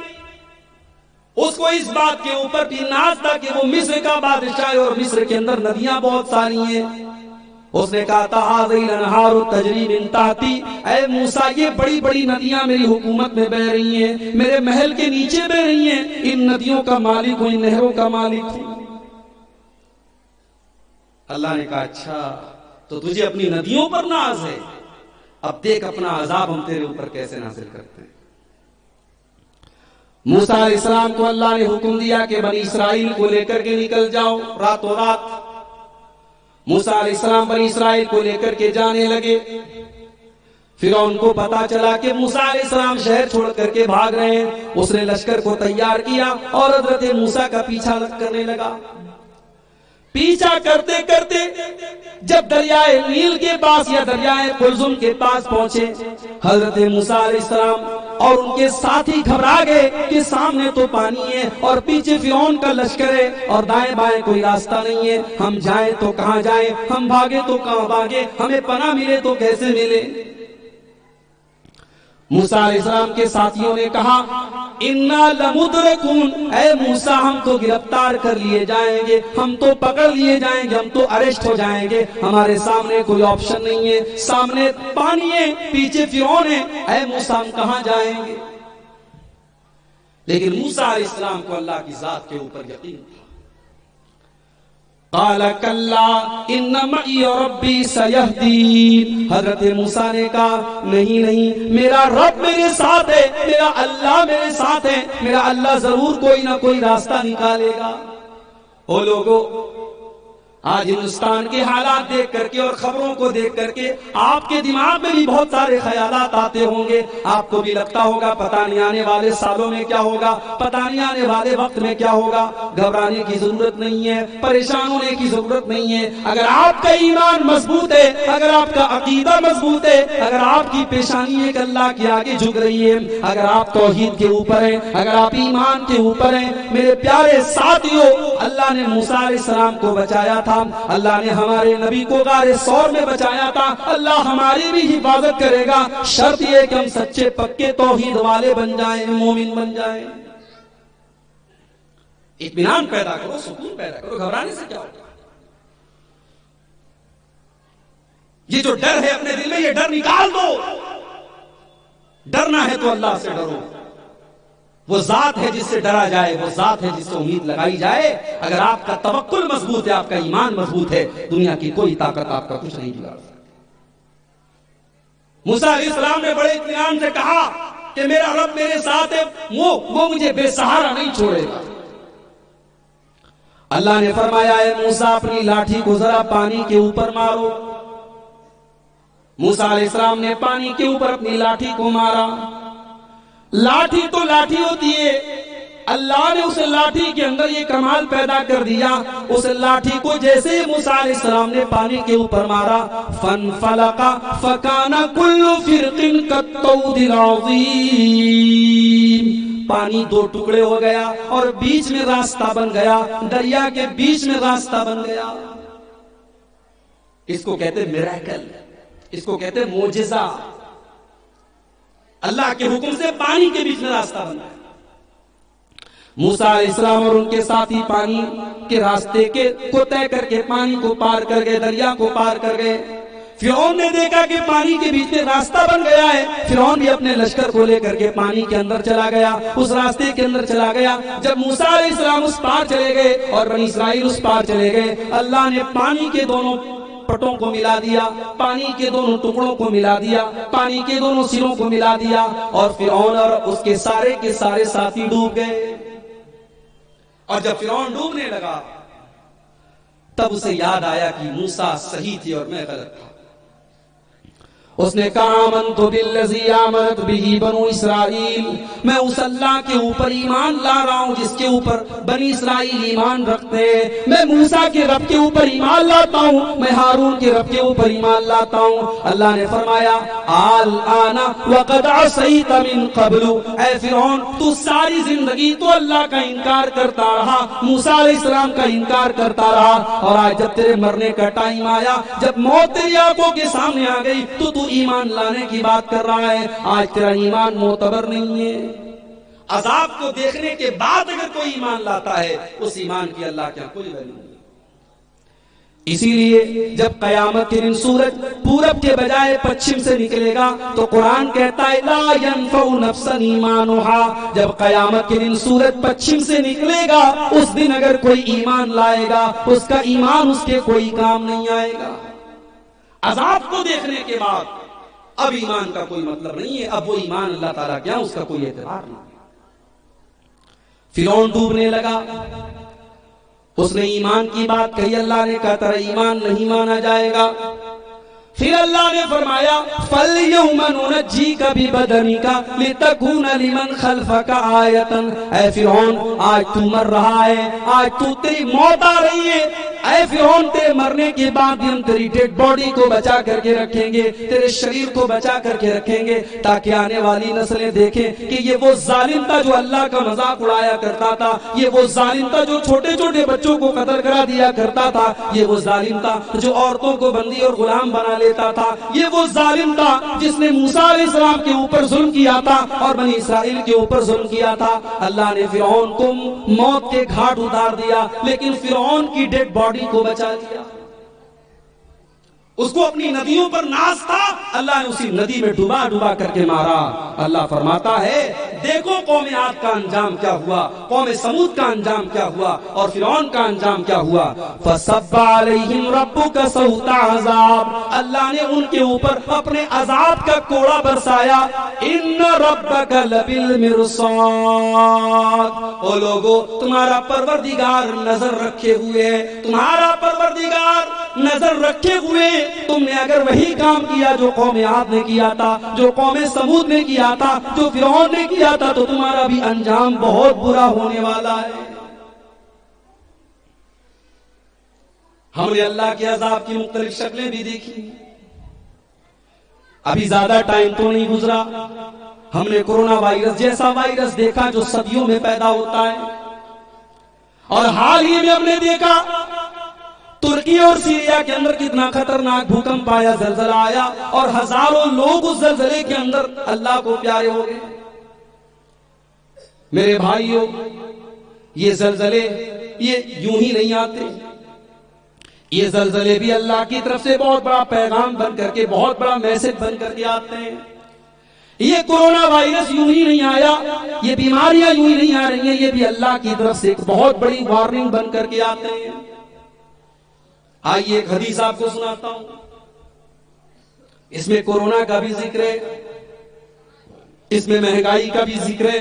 اس کو اس بات کے اوپر بھی ناز تھا کہ وہ مصر کا بادشاہ ہے اور مصر کے اندر ندیاں بہت ساری ہیں۔ اس نے کہا تھا هذه الانہار تجری من تحتی، اے موسیٰ یہ بڑی بڑی ندیاں میری حکومت میں بہ رہی ہیں، میرے محل کے نیچے بہ رہی ہیں، ان ندیوں کا مالک ہوں، ان نہروں کا مالک ہوں۔ اللہ نے کہا اچھا تو تجھے اپنی ندیوں پر ناز ہے، اب دیکھ اپنا عذاب ہم تیرے اوپر کیسے نازل کرتے ہیں۔ موسیٰ علیہ السلام کو اللہ نے حکم دیا کہ بنی اسرائیل کو لے کر کے نکل جاؤ راتوں رات۔ موسیٰ علیہ السلام بنی اسرائیل کو لے کر کے جانے لگے۔ فرعون کو پتا چلا کہ موسیٰ علیہ السلام شہر چھوڑ کر کے بھاگ رہے ہیں، اس نے لشکر کو تیار کیا اور حضرت موسیٰ کا پیچھا کرنے لگا۔ پیچھا کرتے کرتے جب دریائے نیل کے پاس یا دریائے قلزم کے پاس پہنچے، حضرت موسیٰ علیہ السلام اور ان کے ساتھی گھبرا گئے کہ سامنے تو پانی ہے اور پیچھے فرعون کا لشکر ہے اور دائیں بائیں کوئی راستہ نہیں ہے، ہم جائیں تو کہاں جائیں، ہم بھاگے تو کہاں بھاگے، ہمیں پناہ ملے تو کیسے ملے۔ موسیٰ علیہ السلام کے ساتھیوں نے کہا اِنَّا لَمُدْرَكُونَ، اے موسیٰ ہم تو گرفتار کر لیے جائیں گے، ہم تو پکڑ لیے جائیں گے، ہم تو اریسٹ ہو جائیں گے، ہمارے سامنے کوئی آپشن نہیں ہے، سامنے پانی ہے، پیچھے فرعون ہے، اے موسیٰ ہم کہاں جائیں گے۔ لیکن موسیٰ علیہ السلام کو اللہ کی ذات کے اوپر یقین تھا۔ قال کلا ان معی ربی سیہدین، حضرت موسیٰ نے کہا نہیں میرا رب میرے ساتھ ہے، میرا اللہ میرے ساتھ ہے، میرا اللہ ضرور کوئی نہ کوئی راستہ نکالے گا۔ او لوگو، آج ہندوستان کے حالات دیکھ کر کے اور خبروں کو دیکھ کر کے آپ کے دماغ میں بھی بہت سارے خیالات آتے ہوں گے. آپ کو بھی لگتا ہوگا پتہ نہیں آنے والے سالوں میں کیا ہوگا, پتہ نہیں آنے والے وقت میں کیا ہوگا. گھبرانے کی ضرورت نہیں ہے, پریشان ہونے کی ضرورت نہیں ہے. اگر آپ کا ایمان مضبوط ہے, اگر آپ کا عقیدہ مضبوط ہے, اگر آپ کی پیشانی ایک اللہ کے آگے جھک رہی ہے, اگر آپ توحید کے اوپر ہیں, اگر آپ ایمان کے اوپر ہیں, میرے پیارے ساتھیوں, اللہ نے موسیٰ علیہ السلام کو بچایا تھا, اللہ نے ہمارے نبی کو غار ثور میں بچایا تھا, اللہ ہماری بھی حفاظت کرے گا. شرط یہ کہ ہم سچے پکے توحید والے بن جائیں, مومن بن جائیں. اطمینان پیدا کرو, سکون پیدا کرو, گھبرانے سے کیا ہوگا. یہ جو ڈر ہے اپنے دل میں, یہ ڈر نکال دو. ڈرنا ہے تو اللہ سے ڈرو. وہ ذات ہے جس سے ڈرا جائے, وہ ذات ہے جس سے امید لگائی جائے. اگر آپ کا توکل مضبوط ہے, آپ کا ایمان مضبوط ہے, دنیا کی کوئی طاقت آپ کا کچھ نہیں بگاڑ سکتی. موسیٰ علیہ السلام نے بڑے اطمینان سے کہا کہ میرا رب میرے ساتھ ہے, وہ مجھے بے سہارا نہیں چھوڑے گا. اللہ نے فرمایا اے موسیٰ اپنی لاٹھی کو ذرا پانی کے اوپر مارو. موسیٰ علیہ السلام نے پانی کے اوپر اپنی لاٹھی کو مارا. لاٹھی تو لاٹھی ہوتی ہے, اللہ نے اس لاٹھی کے اندر یہ کمال پیدا کر دیا. اس لاٹھی کو جیسے موسیٰ علیہ السلام نے پانی کے اوپر مارا, فانفلق فکان کل فرق کالطود العظیم, پانی دو ٹکڑے ہو گیا اور بیچ میں راستہ بن گیا, دریا کے بیچ میں راستہ بن گیا. اس کو کہتے میریکل, اس کو کہتے معجزہ. اللہ کے حکم سے پانی کے بیچ میں راستہ بنا. موسیٰ علیہ السلام اور ان کے ساتھی پانی کے راستے کو طے کر کے پانی کو پار کر گئے, دریا کو پار کر گئے. فرعون نے دیکھا کہ پانی کے بیچ میں راستہ بن گیا ہے. فرعون بھی اپنے لشکر کو لے کر کے پانی کے اندر چلا گیا, اس راستے کے اندر چلا گیا. جب موسیٰ علیہ السلام اس پار چلے گئے اور بنی اسرائیل اس پار چلے گئے, اللہ نے پانی کے دونوں پٹوں کو ملا دیا, پانی کے دونوں ٹکڑوں کو ملا دیا, پانی کے دونوں سروں کو ملا دیا, اور فرعون اور اس کے سارے ساتھی ڈوب گئے. اور جب فرعون ڈوبنے لگا تب اسے یاد آیا کہ موسیٰ صحیح تھی اور میں غلط تھا. اس نے کہا آمنت بالذی آمنت بہ بنو اسرائیل, میں اس اللہ کے اوپر ایمان لا رہا ہوں جس کے اوپر بنی اسرائیل ایمان رکھتے ہیں. میں موسیٰ کے رب کے اوپر ایمان لاتا ہوں, میں ہارون کے رب کے اوپر ایمان لاتا ہوں. اللہ نے فرمایا الآن وقد عصیت من قبل, اے فرعون تو ساری زندگی تو اللہ کا انکار کرتا رہا, موسیٰ علیہ السلام کا انکار کرتا رہا, اور آج جب تیرے مرنے کا ٹائم آیا, جب موت تیری آنکھوں کے سامنے آ گئی تو ایمان لانے کی بات کر رہا ہے. آج تیرا ایمان معتبر نہیں ہے. عذاب کو دیکھنے کے بعد اگر کوئی ایمان لاتا ہے, اس ایمان کی اللہ کے کوئی ویلیو نہیں. اسی لیے جب قیامت کے دن سورج پورب کے بجائے پچھم سے نکلے گا تو قرآن کہتا ہے لا ينفع نفسا ایمانها, جب قیامت کے دن سورج پچھم سے نکلے گا اس دن اگر کوئی ایمان لائے گا, اس کا ایمان اس کے کوئی کام نہیں آئے گا. عذاب کو دیکھنے کے بعد اب ایمان کا کوئی مطلب نہیں ہے, اب وہ ایمان اللہ تعالیٰ کیا اس کا کوئی اعتبار نہیں. فرعون ڈوبنے لگا, اس نے ایمان کی بات کہی, اللہ نے کہا تیرا ایمان نہیں مانا جائے گا. پھر اللہ نے فرمایا فَالْيَوْمَ نُنَجِّيكَ بِبَدَنِكَ لِتَكُونَ لِمَنْ خَلْفَكَ آیَةً, اے فرعون آج تو مر رہا ہے, آج تو تیری موت آ رہی ہے. اے فرعون تیرے مرنے کے بعد ہم تیری ڈیڈ باڈی کو بچا کر کے رکھیں گے, تیرے شریر کو بچا کر کے رکھیں گے, تاکہ آنے والی نسلیں دیکھیں کہ یہ وہ ظالم تھا جو اللہ کا مذاق اڑایا کرتا تھا, یہ وہ ظالم تھا جو چھوٹے چھوٹے بچوں کو قتل کرا دیا کرتا تھا, یہ وہ ظالم تھا جو عورتوں کو بندی اور غلام بنا لیتا تھا, یہ وہ ظالم تھا جس نے موسیٰ علیہ السلام کے اوپر ظلم کیا تھا اور بنی اسرائیل کے اوپر ظلم کیا تھا. اللہ نے فرعون کو موت کے گھاٹ اتار دیا, لیکن فرعون کی ڈیڈ باڈی کو بچا لیا. اس کو اپنی ندیوں پر ناز تھا، اللہ نے اسی ندی میں ڈبا ڈبا کر کے مارا۔ اللہ فرماتا ہے دیکھو قوم عاد کا انجام کیا ہوا، قوم سمود کا انجام کیا ہوا، اور فرعون کا انجام کیا ہوا۔ فصب علیہم ربک سوط عذاب، اللہ نے ان کے اوپر اپنے عذاب کا کوڑا برسایا۔ ان ربک لبالمرصاد، او لوگو تمہارا پروردگار نظر رکھے ہوئے ہے، تمہارا پروردگار نظر رکھے ہوئے۔ تم نے اگر وہی کام کیا جو قوم عاد نے کیا تھا، جو قوم سمود نے کیا تھا، جو فرعون نے کیا تھا، تو تمہارا بھی انجام بہت برا ہونے والا ہے۔ ہم نے اللہ کے عذاب کی مختلف شکلیں بھی دیکھی۔ ابھی زیادہ ٹائم تو نہیں گزرا، ہم نے کورونا وائرس جیسا وائرس دیکھا جو صدیوں میں پیدا ہوتا ہے، اور حال ہی میں ہم نے دیکھا ترکی اور سیریا کے اندر کتنا خطرناک بھوکمپ آیا، زلزلہ آیا، اور ہزاروں لوگ اس زلزلے کے اندر اللہ کو پیارے ہو گئے۔ میرے بھائیوں، یہ زلزلے یہ یوں ہی نہیں آتے، یہ زلزلے بھی اللہ کی طرف سے بہت بڑا پیغام بن کر کے، بہت بڑا میسج بن کر کے آتے ہیں۔ یہ کورونا وائرس یوں ہی نہیں آیا، یہ بیماریاں یوں ہی نہیں آ رہی ہیں، یہ بھی اللہ کی طرف سے ایک بہت بڑی وارننگ بن کر کے آتے ہیں۔ آئیے ایک حدیث آپ کو سناتا ہوں، اس میں کورونا کا بھی ذکر ہے، اس میں مہنگائی کا بھی ذکر ہے،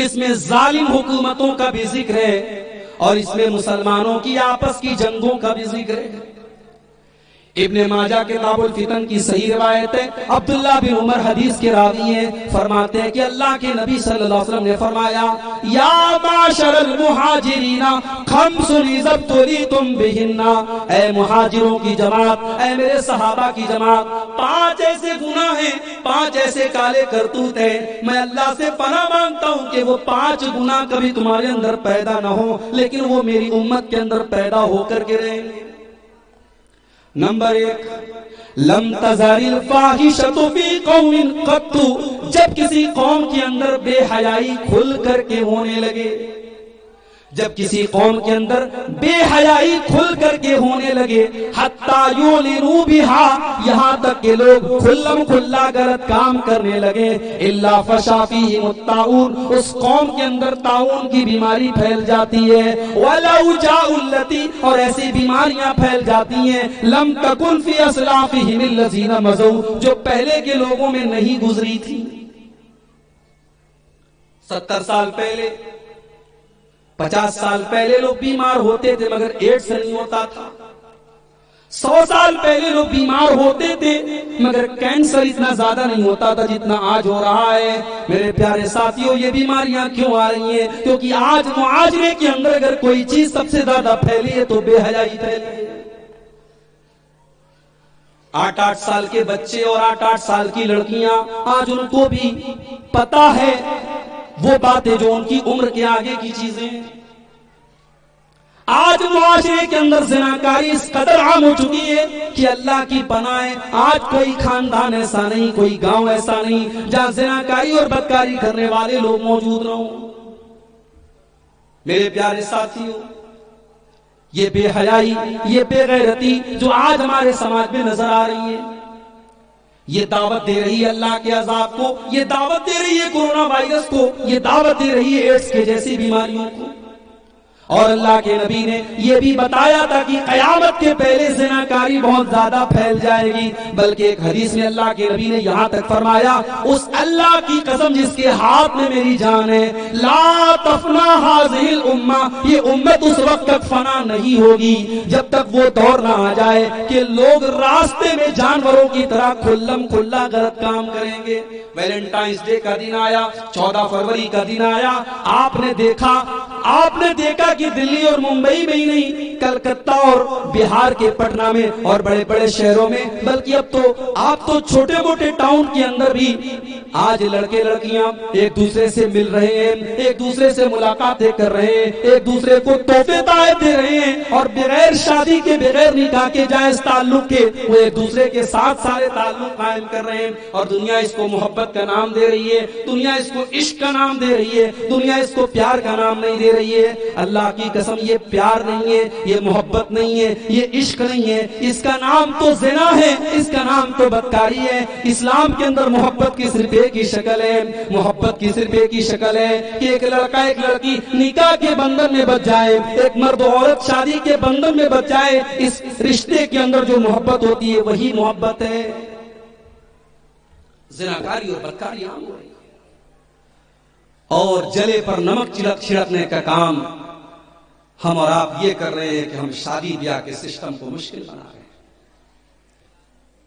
اس میں ظالم حکومتوں کا بھی ذکر ہے، اور اس میں مسلمانوں کی آپس کی جنگوں کا بھی ذکر ہے۔ ابن ماجہ کتاب الفتن کی صحیح روایت ہے، عبداللہ بن عمر حدیث کے راوی ہیں، فرماتے ہیں کہ اللہ کے نبی صلی اللہ علیہ وسلم نے فرمایا یا معاشر المہاجرین خمس اذا ابتلیتم بہن، اے مہاجروں کی جماعت، اے میرے صحابہ کی جماعت، 5 ایسے گناہ ہیں، 5 ایسے کالے کرتوت ہیں، میں اللہ سے پناہ مانگتا ہوں کہ وہ 5 گناہ کبھی تمہارے اندر پیدا نہ ہو، لیکن وہ میری امت کے اندر پیدا ہو کر کے رہیں گے۔ نمبر 1، لم تزال الفاحشۃ فی قوم قط، جب کسی قوم کے اندر بے حیائی کھل کر کے ہونے لگے، جب کسی قوم کے اندر بے حیائی کھل کر کے ہونے لگے، حتی یعلنوا بہا، یہاں تک کہ لوگ کھلم کھلا غلط کام کرنے لگے، الا فشا فیہم الطاعون، اس قوم کے اندر طاعون کی بیماری پھیل جاتی ہے، والاوجاع التی، اور ایسی بیماریاں پھیل جاتی ہیں، لم تکن فی اسلافہم الذین مضوا، جو پہلے کے لوگوں میں نہیں گزری تھی۔ 70 سال پہلے، 50 سال پہلے لوگ بیمار ہوتے تھے مگر ایڈز نہیں ہوتا تھا، 100 سال پہلے لوگ بیمار ہوتے تھے مگر کینسر اتنا زیادہ نہیں ہوتا تھا جتنا آج ہو رہا ہے۔ میرے پیارے ساتھیوں، یہ بیماریاں کیوں آ رہی ہیں؟ کیونکہ آج معاشرے کے اندر اگر کوئی چیز سب سے زیادہ پھیلی ہے تو بے حیائی پھیلی ہے۔ 8-8 سال کے بچے اور 8-8 سال کی لڑکیاں، آج ان کو بھی پتا ہے وہ باتیں جو ان کی عمر کے آگے کی چیزیں ہیں۔ آج معاشرے کے اندر زناکاری اس قدر عام ہو چکی ہے کہ اللہ کی پناہ ہے، آج کوئی خاندان ایسا نہیں، کوئی گاؤں ایسا نہیں جہاں زناکاری اور بدکاری کرنے والے لوگ موجود نہ ہوں۔ میرے پیارے ساتھیوں، یہ بے حیائی، یہ بے غیرتی جو آج ہمارے سماج میں نظر آ رہی ہے، یہ دعوت دے رہی ہے اللہ کے عذاب کو، یہ دعوت دے رہی ہے کورونا وائرس کو، یہ دعوت دے رہی ہے ایڈز کے جیسی بیماریوں کو۔ اور اللہ کے نبی نے یہ بھی بتایا تھا کہ قیامت کے پہلے زناکاری بہت زیادہ پھیل جائے گی، بلکہ ایک حدیث میں اللہ کے نبی نے یہاں تک فرمایا، اس اللہ کی قسم جس کے ہاتھ میں میری جان ہے، لا تفنا هذه الامہ، یہ امت اس وقت تک فنا نہیں ہوگی جب تک وہ دور نہ آ جائے کہ لوگ راستے میں جانوروں کی طرح کھلم کھلا غلط کام کریں گے۔ ویلنٹائنس ڈے کا دن آیا، 14 فروری کا دن آیا، آپ نے دیکھا کہ دلی اور ممبئی میں ہی نہیں، کلکتہ اور بہار کے پٹنہ میں اور بڑے بڑے شہروں میں، بلکہ اب تو آپ تو چھوٹے موٹے ٹاؤن کے اندر بھی آج لڑکے لڑکیاں ایک دوسرے سے مل رہے ہیں, ایک دوسرے سے ملاقاتیں کر رہے ہیں, ایک دوسرے کو تحفے تحائف دے رہے ہیں, اور بغیر شادی کے, بغیر نکاح کے جائز تعلق کے وہ ایک دوسرے کے ساتھ سارے تعلق قائم کر رہے ہیں. اور دنیا اس کو محبت کا نام دے رہی ہے, دنیا اس کو عشق کا نام دے رہی ہے, دنیا اس کو پیار کا نام نہیں دے رہی ہے. اللہ کی قسم یہ پیار نہیں ہے, یہ محبت نہیں ہے, یہ عشق نہیں ہے, اس کا نام تو زنا ہے, اس کا نام تو بدکاری ہے. اسلام کے اندر محبت کی صرف ایک ہی شکل ہے, محبت کی صرف ایک ہی شکل ہے کہ ایک لڑکا ایک لڑکی نکاح کے بندھن میں بچ جائے, ایک مرد و عورت شادی کے بندھن میں بچ جائے. اس رشتے کے اندر جو محبت ہوتی ہے وہی محبت ہے. زناکاری اور بدکاری عام ہو رہی ہے, اور جلے پر نمک چھڑکنے کا کام ہم اور آپ یہ کر رہے ہیں کہ ہم شادی بیاہ کے سسٹم کو مشکل بنا رہے ہیں.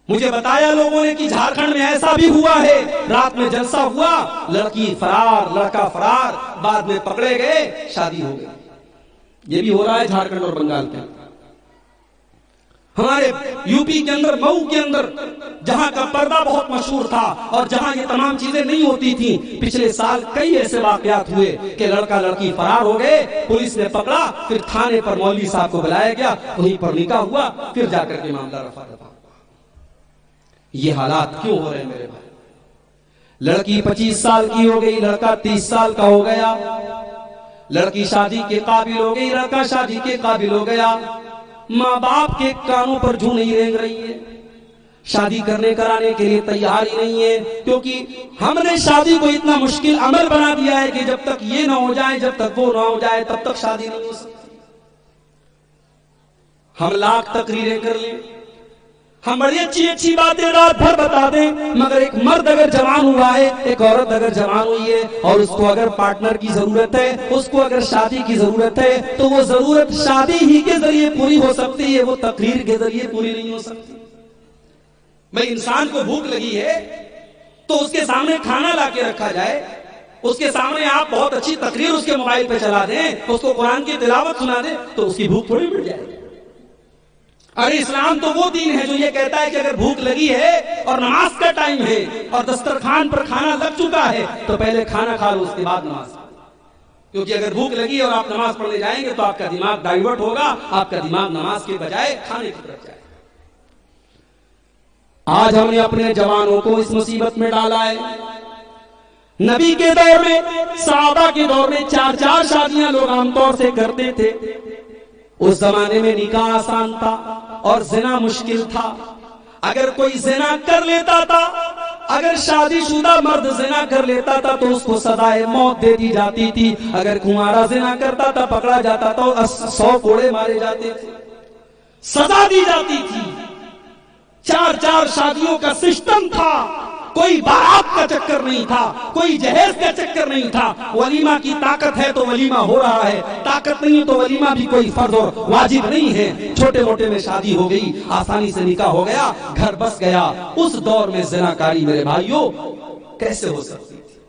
مجھے بتایا لوگوں نے کہ جھارکھنڈ میں ایسا بھی ہوا ہے, رات میں جلسہ ہوا, لڑکی فرار, لڑکا فرار, بعد میں پکڑے گئے, شادی ہو گئی. یہ بھی ہو رہا ہے جھارکھنڈ اور بنگال کے اندر. ہمارے یو پی کے اندر, مئو کے اندر, جہاں کا پردہ بہت مشہور تھا اور جہاں یہ تمام چیزیں نہیں ہوتی تھیں, پچھلے سال کئی ایسے واقعات ہوئے کہ لڑکا لڑکی فرار ہو گئے, پولیس نے پکڑا, پھر تھانے پر مولوی صاحب کو بلایا گیا, وہیں پر نکاح ہوا, پھر جا کر کے معاملہ رفع دفع. یہ حالات کیوں ہو رہے ہیں میرے بھائی؟ لڑکی 25 سال کی ہو گئی, لڑکا 30 سال کا ہو گیا, لڑکی شادی کے قابل ہو گئی, لڑکا شادی کے قابل ہو گیا, ماں باپ کے کانوں پر جوں نہیں رینگ رہی ہے, شادی کرنے کرانے کے لیے تیار ہی نہیں ہے, کیونکہ ہم نے شادی کو اتنا مشکل عمل بنا دیا ہے کہ جب تک یہ نہ ہو جائے, جب تک وہ نہ ہو جائے, تب تک شادی نہیں ہو سکتی. ہم لاکھ تقریریں کر لیں, ہم بڑی اچھی اچھی باتیں رات بھر بتا دیں, مگر ایک مرد اگر جوان ہوا ہے, ایک عورت اگر جوان ہوئی ہے, اور اس کو اگر پارٹنر کی ضرورت ہے, اس کو اگر شادی کی ضرورت ہے, تو وہ ضرورت شادی ہی کے ذریعے پوری ہو سکتی ہے, وہ تقریر کے ذریعے پوری نہیں ہو سکتی. بھائی انسان کو بھوک لگی ہے تو اس کے سامنے کھانا لا کے رکھا جائے, اس کے سامنے آپ بہت اچھی تقریر اس کے موبائل پہ چلا دیں, اس کو قرآن کی تلاوت سنا دیں, تو اس کی بھوک تھوڑی مٹ جائے گی. ارے اسلام تو وہ دین ہے جو یہ کہتا ہے کہ اگر بھوک لگی ہے اور نماز کا ٹائم ہے اور دسترخوان پر کھانا لگ چکا ہے تو پہلے کھانا کھا لو, اس کے بعد نماز. کیونکہ اگر بھوک لگی اور آپ نماز پڑھنے جائیں گے تو آپ کا دماغ ڈائیورٹ ہوگا, آپ کا دماغ نماز کے بجائے کھانے کی طرف جائے گا. آج ہم نے اپنے جوانوں کو اس مصیبت میں ڈالا ہے. نبی کے دور میں, صحابہ کے دور میں 4 شادیاں لوگ عام طور سے کرتے تھے. اس زمانے میں نکاح آسان تھا اور زنا مشکل تھا. اگر کوئی زنا کر لیتا تھا, اگر شادی شدہ مرد زنا کر لیتا تھا تو اس کو سزائے موت دے دی جاتی تھی. اگر کنوارا زنا کرتا تھا پکڑا جاتا تھا, 100 کوڑے مارے جاتے تھے, سزا دی جاتی تھی. 4 شادیوں کا سسٹم تھا, کوئی بارات کا چکر نہیں تھا, کوئی جہیز کا چکر نہیں تھا. ولیمہ کی طاقت ہے تو ولیمہ ہو رہا ہے, طاقت نہیں تو ولیمہ بھی کوئی فرض اور واجب نہیں ہے. چھوٹے موٹے میں شادی ہو گئی, آسانی سے نکاح ہو گیا, گھر بس گیا. اس دور میں زناکاری میرے بھائیوں کیسے ہو سکتی تھی؟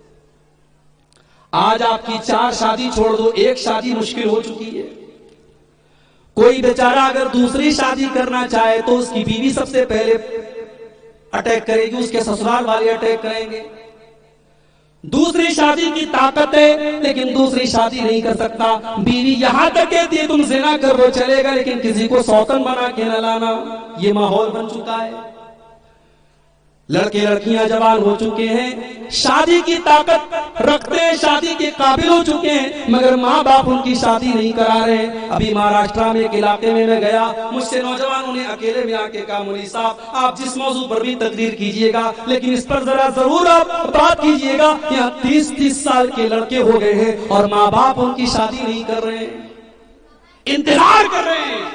آج آپ کی 4 شادی چھوڑ دو, 1 شادی مشکل ہو چکی ہے. کوئی بیچارہ اگر دوسری شادی کرنا چاہے تو اس کی بیوی سب سے پہلے اٹیک کرے گی, اس کے سسرال والے اٹیک کریں گے. دوسری شادی کی طاقت ہے لیکن دوسری شادی نہیں کر سکتا. بیوی یہاں تک کہتی ہے تم زنا کر وہ چلے گا, لیکن کسی کو سوتن بنا کے نہ لانا. یہ ماحول بن چکا ہے. لڑکے لڑکیاں جوان ہو چکے ہیں, شادی کی طاقت رکھتے ہیں, شادی کے قابل ہو چکے ہیں, مگر ماں باپ ان کی شادی نہیں کرا رہے. ابھی مہاراشٹر میں ایک علاقے میں گیا, مجھ سے نوجوانوں نے اکیلے میں آ کے کہا مولوی صاحب آپ جس موضوع پر بھی تقریر کیجئے گا لیکن اس پر ذرا ضرور آپ بات کیجئے گا. یہاں 30 سال کے لڑکے ہو گئے ہیں اور ماں باپ ان کی شادی نہیں کر رہے ہیں, انتظار کر رہے ہیں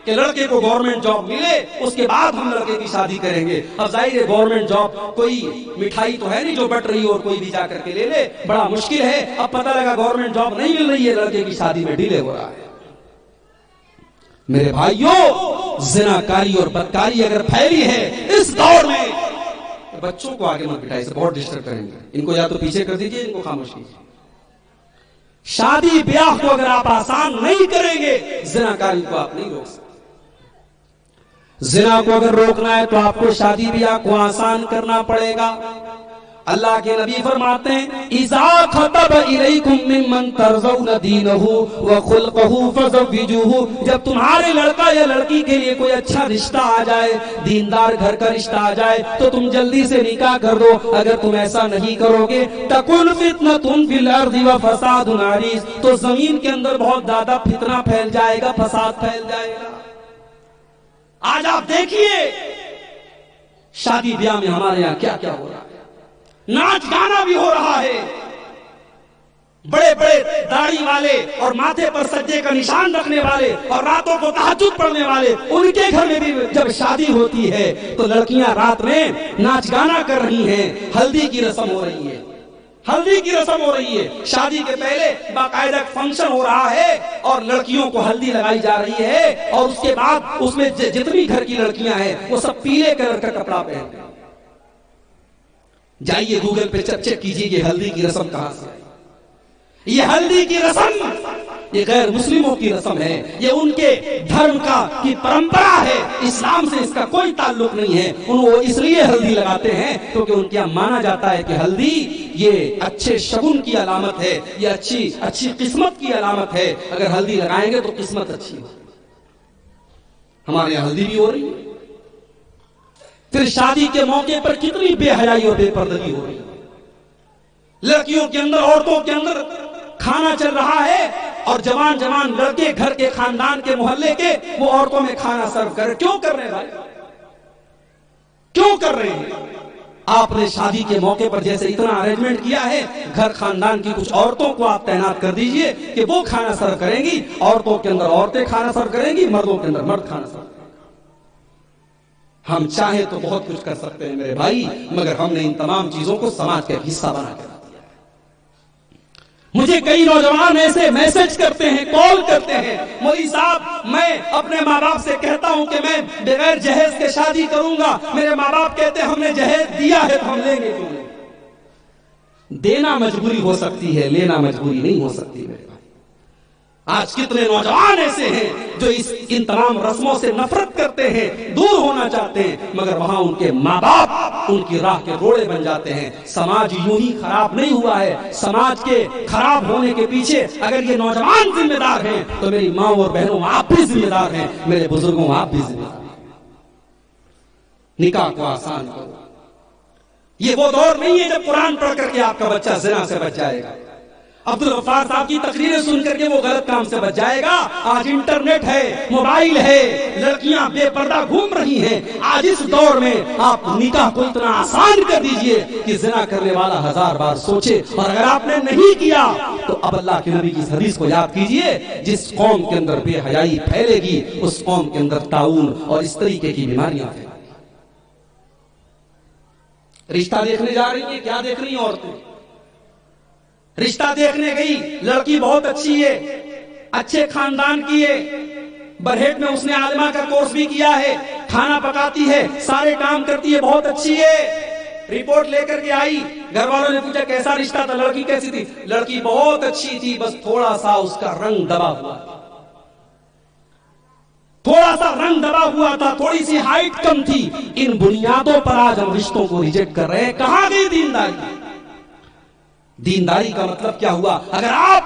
کہ لڑکے کو گورنمنٹ جاب ملے, اس کے بعد ہم لڑکے کی شادی کریں گے. اب ظاہر ہے گورنمنٹ جاب کوئی مٹھائی تو ہے نہیں جو بٹ رہی اور کوئی بھی جا کر کے لے لے, بڑا مشکل ہے. اب پتہ لگا گورنمنٹ جاب نہیں مل رہی ہے, لڑکے کی شادی میں ڈیلے ہو رہا ہے. میرے بھائیوں زناکاری اور بدکاری اگر پھیلی ہے اس دور میں, بچوں کو آگے مت بٹھائیے, بہت ڈسٹرب کریں گے. ان کو یا تو پیچھے کر دیجئے, ان کو خاموش کیجیے. شادی بیاہ کو اگر آپ آسان نہیں کریں گے, زناکاری کو آپ نہیں روک سکتے. زنا کو اگر روکنا ہے تو آپ کو شادی بیاہ کو آسان کرنا پڑے گا. اللہ کے نبی فرماتے ہیں اذا خطب الیکم ممن ترضون دینہ وخلقہ فزوجوہ، جب تمہارے لڑکا یا لڑکی کے لیے کوئی اچھا رشتہ آ جائے، دیندار گھر کا رشتہ آ جائے تو تم جلدی سے نکاح کر دو. اگر تم ایسا نہیں کرو گے تکن فتنۃ فی الارض وفساد عریض، تو زمین کے اندر بہت زیادہ فتنہ پھیل جائے گا، فساد پھیل جائے گا. آج آپ دیکھیے شادی بیاہ میں ہمارے یہاں کیا کیا ہو رہا ہے. ناچ گانا بھی ہو رہا ہے، بڑے بڑے داڑھی والے اور ماتھے پر سجدے کا نشان رکھنے والے اور راتوں کو تہجد پڑھنے والے، ان کے گھر میں بھی جب شادی ہوتی ہے تو لڑکیاں رات میں ناچ گانا کر رہی ہیں، ہلدی کی رسم ہو رہی ہے، ہلدی کی رسم ہو رہی ہے. شادی کے پہلے باقاعدہ فنکشن ہو رہا ہے اور لڑکیوں کو ہلدی لگائی جا رہی ہے، اور اس کے بعد اس میں جتنی گھر کی لڑکیاں ہیں وہ سب پیلے کلر کا کپڑا پہنتے ہیں. جائیے گوگل پہ چیک کیجیے کہ ہلدی کی رسم کہاں سے آئی. یہ ہلدی کی رسم یہ غیر مسلموں کی رسم ہے، یہ ان کے دھرم کی پرمپرا ہے، اسلام سے اس کا کوئی تعلق نہیں ہے. وہ اس لیے ہلدی لگاتے ہیں کیونکہ ان کے یہاں مانا جاتا ہے کہ ہلدی یہ اچھے شگن کی علامت ہے، یہ اچھی قسمت کی علامت ہے. اگر ہلدی لگائیں گے تو قسمت اچھی ہو. ہمارے یہاں ہلدی بھی ہو رہی ہے. پھر شادی کے موقع پر کتنی بے حیائی اور بے پردگی ہو رہی ہے. لڑکیوں کے اندر، عورتوں کے اندر کھانا چل رہا ہے اور جوان لڑکے گھر کے خاندان کے محلے کے وہ عورتوں میں کھانا سرو کر کیوں کر رہے ہیں بھائی؟ کیوں کر رہے ہیں؟ آپ نے شادی کے موقع پر جیسے اتنا ارینجمنٹ کیا ہے، گھر خاندان کی کچھ عورتوں کو آپ تعینات کر دیجئے کہ وہ کھانا سرو کریں گی. عورتوں کے اندر عورتیں کھانا سرو کریں گی، مردوں کے اندر مرد کھانا سرو. ہم چاہیں تو بہت کچھ کر سکتے ہیں میرے بھائی، مگر ہم نے ان تمام چیزوں کو سماج کا حصہ بنا کر دیا ہے. مجھے کئی نوجوان ایسے میسج کرتے ہیں، کال کرتے ہیں، مولوی صاحب میں اپنے ماں باپ سے کہتا ہوں کہ میں بغیر جہیز کے شادی کروں گا. میرے ماں باپ کہتے ہیں ہم نے جہیز دیا ہے تو ہم لیں گے کیوں؟ دینا مجبوری ہو سکتی ہے، لینا مجبوری نہیں ہو سکتی میرے بھائی. آج کتنے نوجوان ایسے ہیں جو ان تمام رسموں سے نفرت کرتے ہیں، دور ہونا چاہتے ہیں، مگر وہاں ان کے ماں باپ ان کی راہ کے روڑے بن جاتے ہیں. سماج یوں ہی خراب نہیں ہوا ہے. سماج کے خراب ہونے کے پیچھے اگر یہ نوجوان ذمہ دار ہیں تو میری ماں اور بہنوں آپ بھی ذمہ دار ہیں، میرے بزرگوں آپ بھی ذمہ دار ہیں. نکاح کو آسان کرو. یہ وہ دور نہیں ہے جب قرآن پڑھ کر کے آپ کا بچہ زنا سے بچ جائے گا، عبدالغفار صاحب کی تقریریں سن کر کے وہ غلط کام سے بچ جائے گا. آج انٹرنیٹ ہے، موبائل ہے، لڑکیاں بے پردہ گھوم رہی ہیں. آج اس دور میں آپ نکاح کو اتنا آسان کر دیجئے کہ زنا کرنے والا 1000 بار سوچے. اور اگر آپ نے نہیں کیا تو اب اللہ کے نبی کی اس حدیث کو یاد کیجئے، جس قوم کے اندر بے حیائی پھیلے گی اس قوم کے اندر طاعون اور اس طریقے کی بیماریاں پھیلیں گی. رشتہ دیکھنے جا رہی ہیں، کیا دیکھ رہی ہیں عورتیں؟ رشتہ دیکھنے گئی، لڑکی بہت اچھی ہے، اچھے خاندان کی ہے، برہیٹ میں اس نے عالمہ کا کورس بھی کیا ہے، کھانا پکاتی ہے، سارے کام کرتی ہے، بہت اچھی ہے. رپورٹ لے کر کے آئی، گھر والوں نے پوچھا کیسا رشتہ تھا، لڑکی کیسی تھی؟ لڑکی بہت اچھی تھی، بس تھوڑا سا اس کا رنگ دبا ہوا تھا، تھوڑا سا رنگ دبا ہوا تھا، تھوڑی سی ہائٹ کم تھی. ان بنیادوں پر آج ہم رشتوں کو ریجیکٹ کر رہے ہیں. کہاں گئی دینداری؟ دینداری کا مطلب کیا ہوا؟ اگر آپ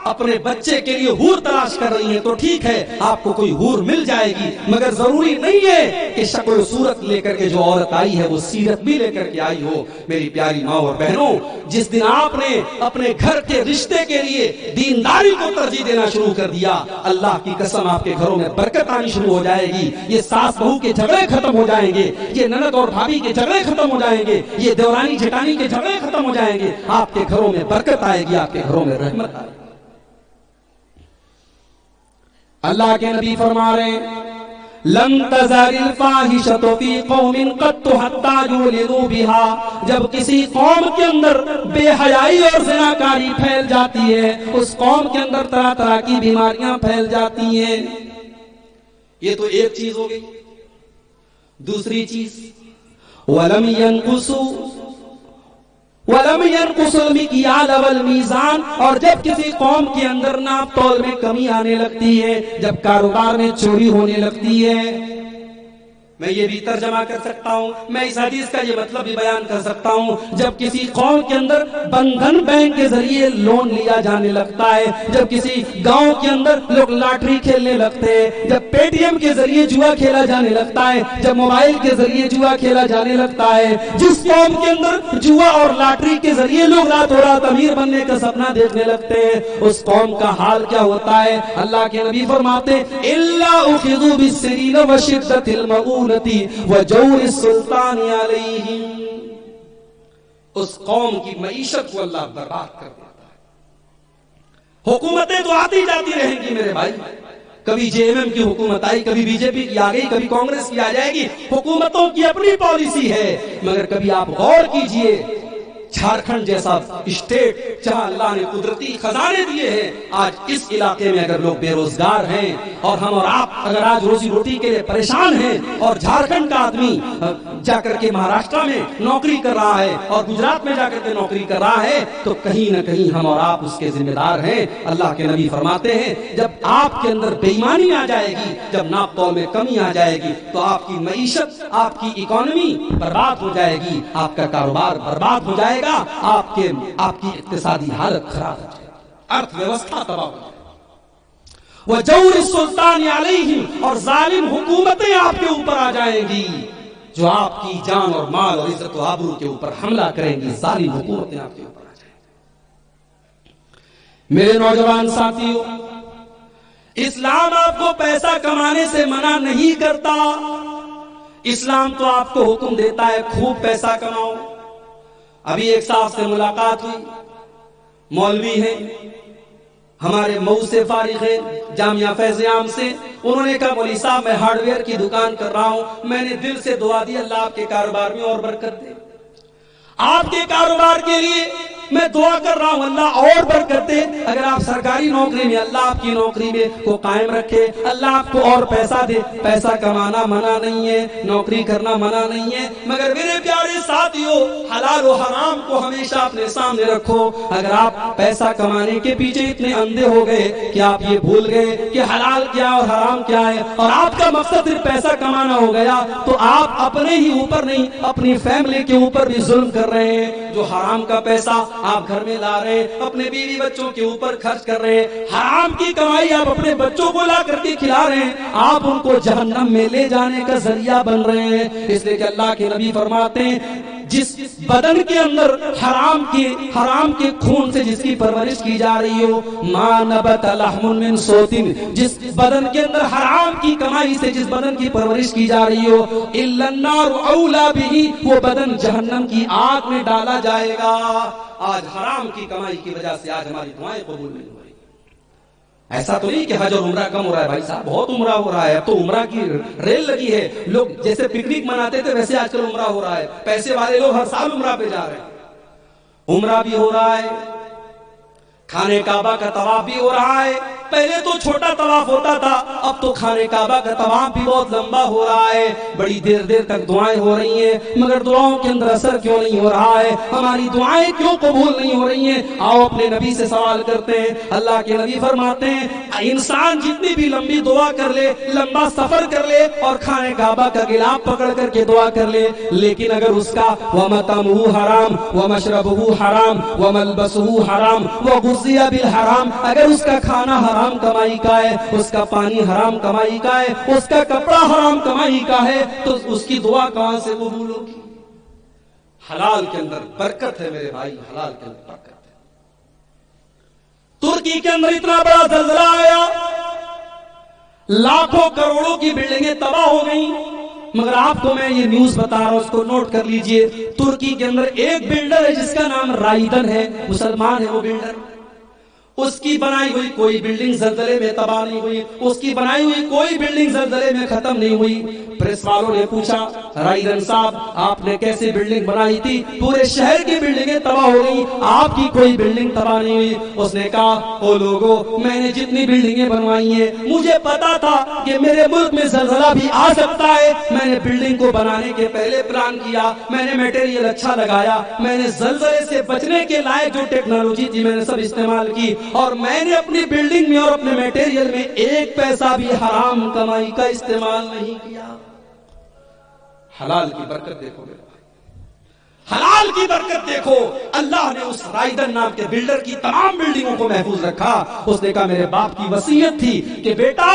اپنے بچے کے لیے حور تلاش کر رہی ہیں تو ٹھیک ہے، آپ کو کوئی حور مل جائے گی، مگر ضروری نہیں ہے کہ شکل و صورت لے کر کے جو عورت آئی ہے وہ سیرت بھی لے کر کے آئی ہو. میری پیاری ماں اور بہنوں، جس دن آپ نے اپنے گھر کے رشتے کے لیے دینداری کو ترجیح دینا شروع کر دیا، اللہ کی قسم آپ کے گھروں میں برکت آنی شروع ہو جائے گی. یہ ساس بہو کے جھگڑے ختم ہو جائیں گے، یہ نند اور بھابھی کے جھگڑے ختم ہو جائیں گے، یہ دیورانی جھٹانی کے جھگڑے ختم ہو جائیں گے. آپ کے گھروں میں برکت آئے گی، آپ کے گھروں میں رحمت آئے گی. اللہ کے نبی فرما رہے ہیں لن تزال الفاحشۃ فی قوم قط حتی یولدوا بها. جب کسی قوم کے اندر بے حیائی اور زناکاری پھیل جاتی ہے، اس قوم کے اندر طرح طرح کی بیماریاں پھیل جاتی ہیں. یہ تو ایک چیز ہو گئی. دوسری چیز وَلَمْ يَنْقُصُوا الْمِكْيَالَ وَالْمِيزَانَ. اور جب کسی قوم کے اندر ناپ تول میں کمی آنے لگتی ہے، جب کاروبار میں چوری ہونے لگتی ہے، میں یہ بھی ترجمہ کر سکتا ہوں، میں اس حدیث کا یہ مطلب بھی بیان کر سکتا ہوں، جب کسی قوم کے اندر بندھن بینک کے ذریعے لون لیا جانے لگتا ہے، جب کسی گاؤں کے اندر لوگ لاٹری کھیلنے لگتے ہیں، جب پے ٹی ایم کے ذریعے جوا کھیلا جانے لگتا ہے، جب موبائل کے ذریعے جوا کھیلا جانے لگتا ہے، جس قوم کے اندر جوا اور لاٹری کے ذریعے لوگ راتوں رات امیر بننے کا سپنا دیکھنے لگتے ہیں، اس قوم کا حال کیا ہوتا ہے؟ اللہ کے نبی فرماتے ہیں الا اخذوا بالسنین وشدۃ المؤونۃ وجور السلطان علیہم، اس قوم کی معیشت کو اللہ برباد کر دیتا ہے۔ حکومتیں تو آتی جاتی رہیں گی میرے بھائی، کبھی جے ایم ایم کی حکومت آئی، کبھی بی جے پی کی آ گئی، کبھی کانگریس کی آ جائے گی، حکومتوں کی اپنی پالیسی ہے، مگر کبھی آپ غور کیجئے جھارکھنڈ جیسا اسٹیٹ جہاں اللہ نے قدرتی خزانے دیے ہیں، آج اس علاقے میں اگر لوگ بے روزگار ہیں اور ہم اور آپ اگر آج روزی روٹی کے لیے پریشان ہیں، اور جھارکھنڈ کا آدمی جا کر کے مہاراشٹر میں نوکری کر رہا ہے اور گجرات میں جا کر کے نوکری کر رہا ہے، تو کہیں نہ کہیں ہم اور آپ اس کے ذمہ دار ہیں۔ اللہ کے نبی فرماتے ہیں جب آپ کے اندر بے ایمانی آ جائے گی، جب ناپ تول میں کمی آ جائے گی، تو آپ کی معیشت، آپ کی اکانومی برباد ہو جائے گی، آپ کا کاروبار برباد ہو جائے گا، آپ کی اقتصادی حالت خراب ہو جائے گی، ارتھ ویوستھا تباہ ہو جائے گی، وجور السلطان علیہم، اور ظالم حکومتیں آپ کے اوپر آ جائیں گی جو آپ کی جان اور مال اور عزت و آبرو کے اوپر حملہ کریں گی، ظالم حکومتیں آپ کے اوپر آ جائیں گی۔ میرے نوجوان ساتھیوں، اسلام آپ کو پیسہ کمانے سے منع نہیں کرتا، اسلام تو آپ کو حکم دیتا ہے خوب پیسہ کماؤ۔ ابھی ایک صاحب سے ملاقات ہوئی، مولوی ہیں، ہمارے مئو سے فارغ ہیں، جامعہ فیض عام سے، انہوں نے کہا مولوی صاحب میں ہارڈ ویئر کی دکان کر رہا ہوں، میں نے دل سے دعا دی اللہ آپ کے کاروبار میں اور برکت دے، آپ کے کاروبار کے لیے میں دعا کر رہا ہوں اللہ اور برکت دے، اگر آپ سرکاری نوکری میں اللہ آپ کی نوکری میں کو قائم رکھے، اللہ آپ کو اور پیسہ دے۔ پیسہ کمانا منع نہیں ہے، نوکری کرنا منع نہیں ہے، مگر میرے پیارے ساتھیوں حلال و حرام کو ہمیشہ اپنے سامنے رکھو۔ اگر آپ پیسہ کمانے کے پیچھے اتنے اندھے ہو گئے کہ آپ یہ بھول گئے کہ حلال کیا اور حرام کیا ہے، اور آپ کا مقصد صرف پیسہ کمانا ہو گیا، تو آپ اپنے ہی اوپر نہیں اپنی فیملی کے اوپر بھی ظلم کر رہے ہیں۔ جو حرام کا پیسہ آپ گھر میں لا رہے ہیں، اپنے بیوی بچوں کے اوپر خرچ کر رہے ہیں، حرام کی کمائی آپ اپنے بچوں کو لا کر کے کھلا رہے ہیں، آپ ان کو جہنم میں لے جانے کا ذریعہ بن رہے ہیں۔ اس لیے کہ اللہ کے نبی فرماتے ہیں جس بدن کے اندر حرام کے خون سے جس کی پرورش کی جا رہی ہو، ما نبت لحم من صوت، جس بدن کے اندر حرام کی کمائی سے جس بدن کی پرورش کی جا رہی ہو، الا النار اولا به، وہ بدن جہنم کی آگ میں ڈالا جائے گا۔ آج حرام کی کمائی کی وجہ سے آج ہماری دعائیں قبول نہیں ہو رہی۔ ایسا تو نہیں کہ حج اور عمرہ کم ہو رہا ہے، بھائی صاحب بہت عمرہ ہو رہا ہے، اب تو عمرہ کی ریل لگی ہے، لوگ جیسے پکنک مناتے تھے ویسے آج کل عمرہ ہو رہا ہے، پیسے والے لوگ ہر سال عمرہ پہ جا رہے ہیں، عمرہ بھی ہو رہا ہے، خانہ کعبہ کا طواف بھی ہو رہا ہے۔ پہلے تو چھوٹا طواف ہوتا تھا، اب تو خانہ کعبہ کا طواف بھی بہت لمبا ہو رہا ہے، بڑی دیر دیر تک دعائیں ہو رہی ہیں، مگر دعاؤں کے اندر اثر کیوں نہیں ہو رہا ہے؟ ہماری دعائیں کیوں قبول نہیں ہو رہی ہیں؟ آؤ اپنے نبی سے سوال کرتے ہیں۔ اللہ کے نبی فرماتے ہیں انسان جتنی بھی لمبی دعا کر لے، لمبا سفر کر لے اور خانہ کعبہ کا غلاف پکڑ کر کے دعا کر لے، لیکن اگر اس کا وَمَطْعَمُهُ حرام وَمَشْرَبُهُ حرام وَمَلْبَسُهُ حرام وَغُذِّيَ بِالْحَرام، اگر اس کا کھانا حرام کمائی کا ہے، اس کا پانی حرام کمائی کا ہے، اس کا کپڑا حرام کمائی کا ہے، تو اس کی دعا کہاں سے قبول ہوگی؟ حلال کے اندر برکت ہے میرے بھائی، حلال کے اندر برکت ہے۔ ترکی کے اندر اتنا بڑا زلزلہ آیا، لاکھوں کروڑوں کی بلڈنگیں تباہ ہو گئیں، مگر آپ کو میں یہ نیوز بتا رہا ہوں، اس کو نوٹ کر لیجئے۔ ترکی کے اندر ایک بلڈر ہے جس کا نام رائدن ہے، مسلمان ہے وہ بلڈر، اس کی بنائی ہوئی کوئی بلڈنگ زلزلے میں تباہ نہیں ہوئی، اس کی بنائی ہوئی کوئی بلڈنگ زلزلے میں ختم نہیں ہوئی۔ پریس والوں نے پوچھا رائدن صاحب آپ نے کیسے بلڈنگ بنائی تھی؟ پورے شہر کی بلڈنگیں تباہ ہو گئی، آپ کی کوئی بلڈنگ تباہ نہیں ہوئی۔ اس نے کہا او لوگو، میں نے جتنی بلڈنگیں بنوائی ہیں مجھے پتا تھا کہ میرے ملک میں زلزلہ بھی آ سکتا ہے، میں نے بلڈنگ کو بنانے کے پہلے پلان کیا، میں نے میٹیریل اچھا لگایا، میں نے زلزلے سے بچنے کے لائق جو ٹیکنالوجی تھی میں نے سب استعمال کی، اور میں نے اپنی بلڈنگ میں اور اپنے میٹیریل میں ایک پیسہ بھی حرام کمائی کا استعمال نہیں کیا۔ حلال کی برکت دیکھو میرے بھائی، حلال کی برکت دیکھو. اللہ نے اس رائدر نام کے بلڈر کی تمام بلڈنگوں کو محفوظ رکھا. اس نے کہا میرے باپ کی وصیت تھی کہ بیٹا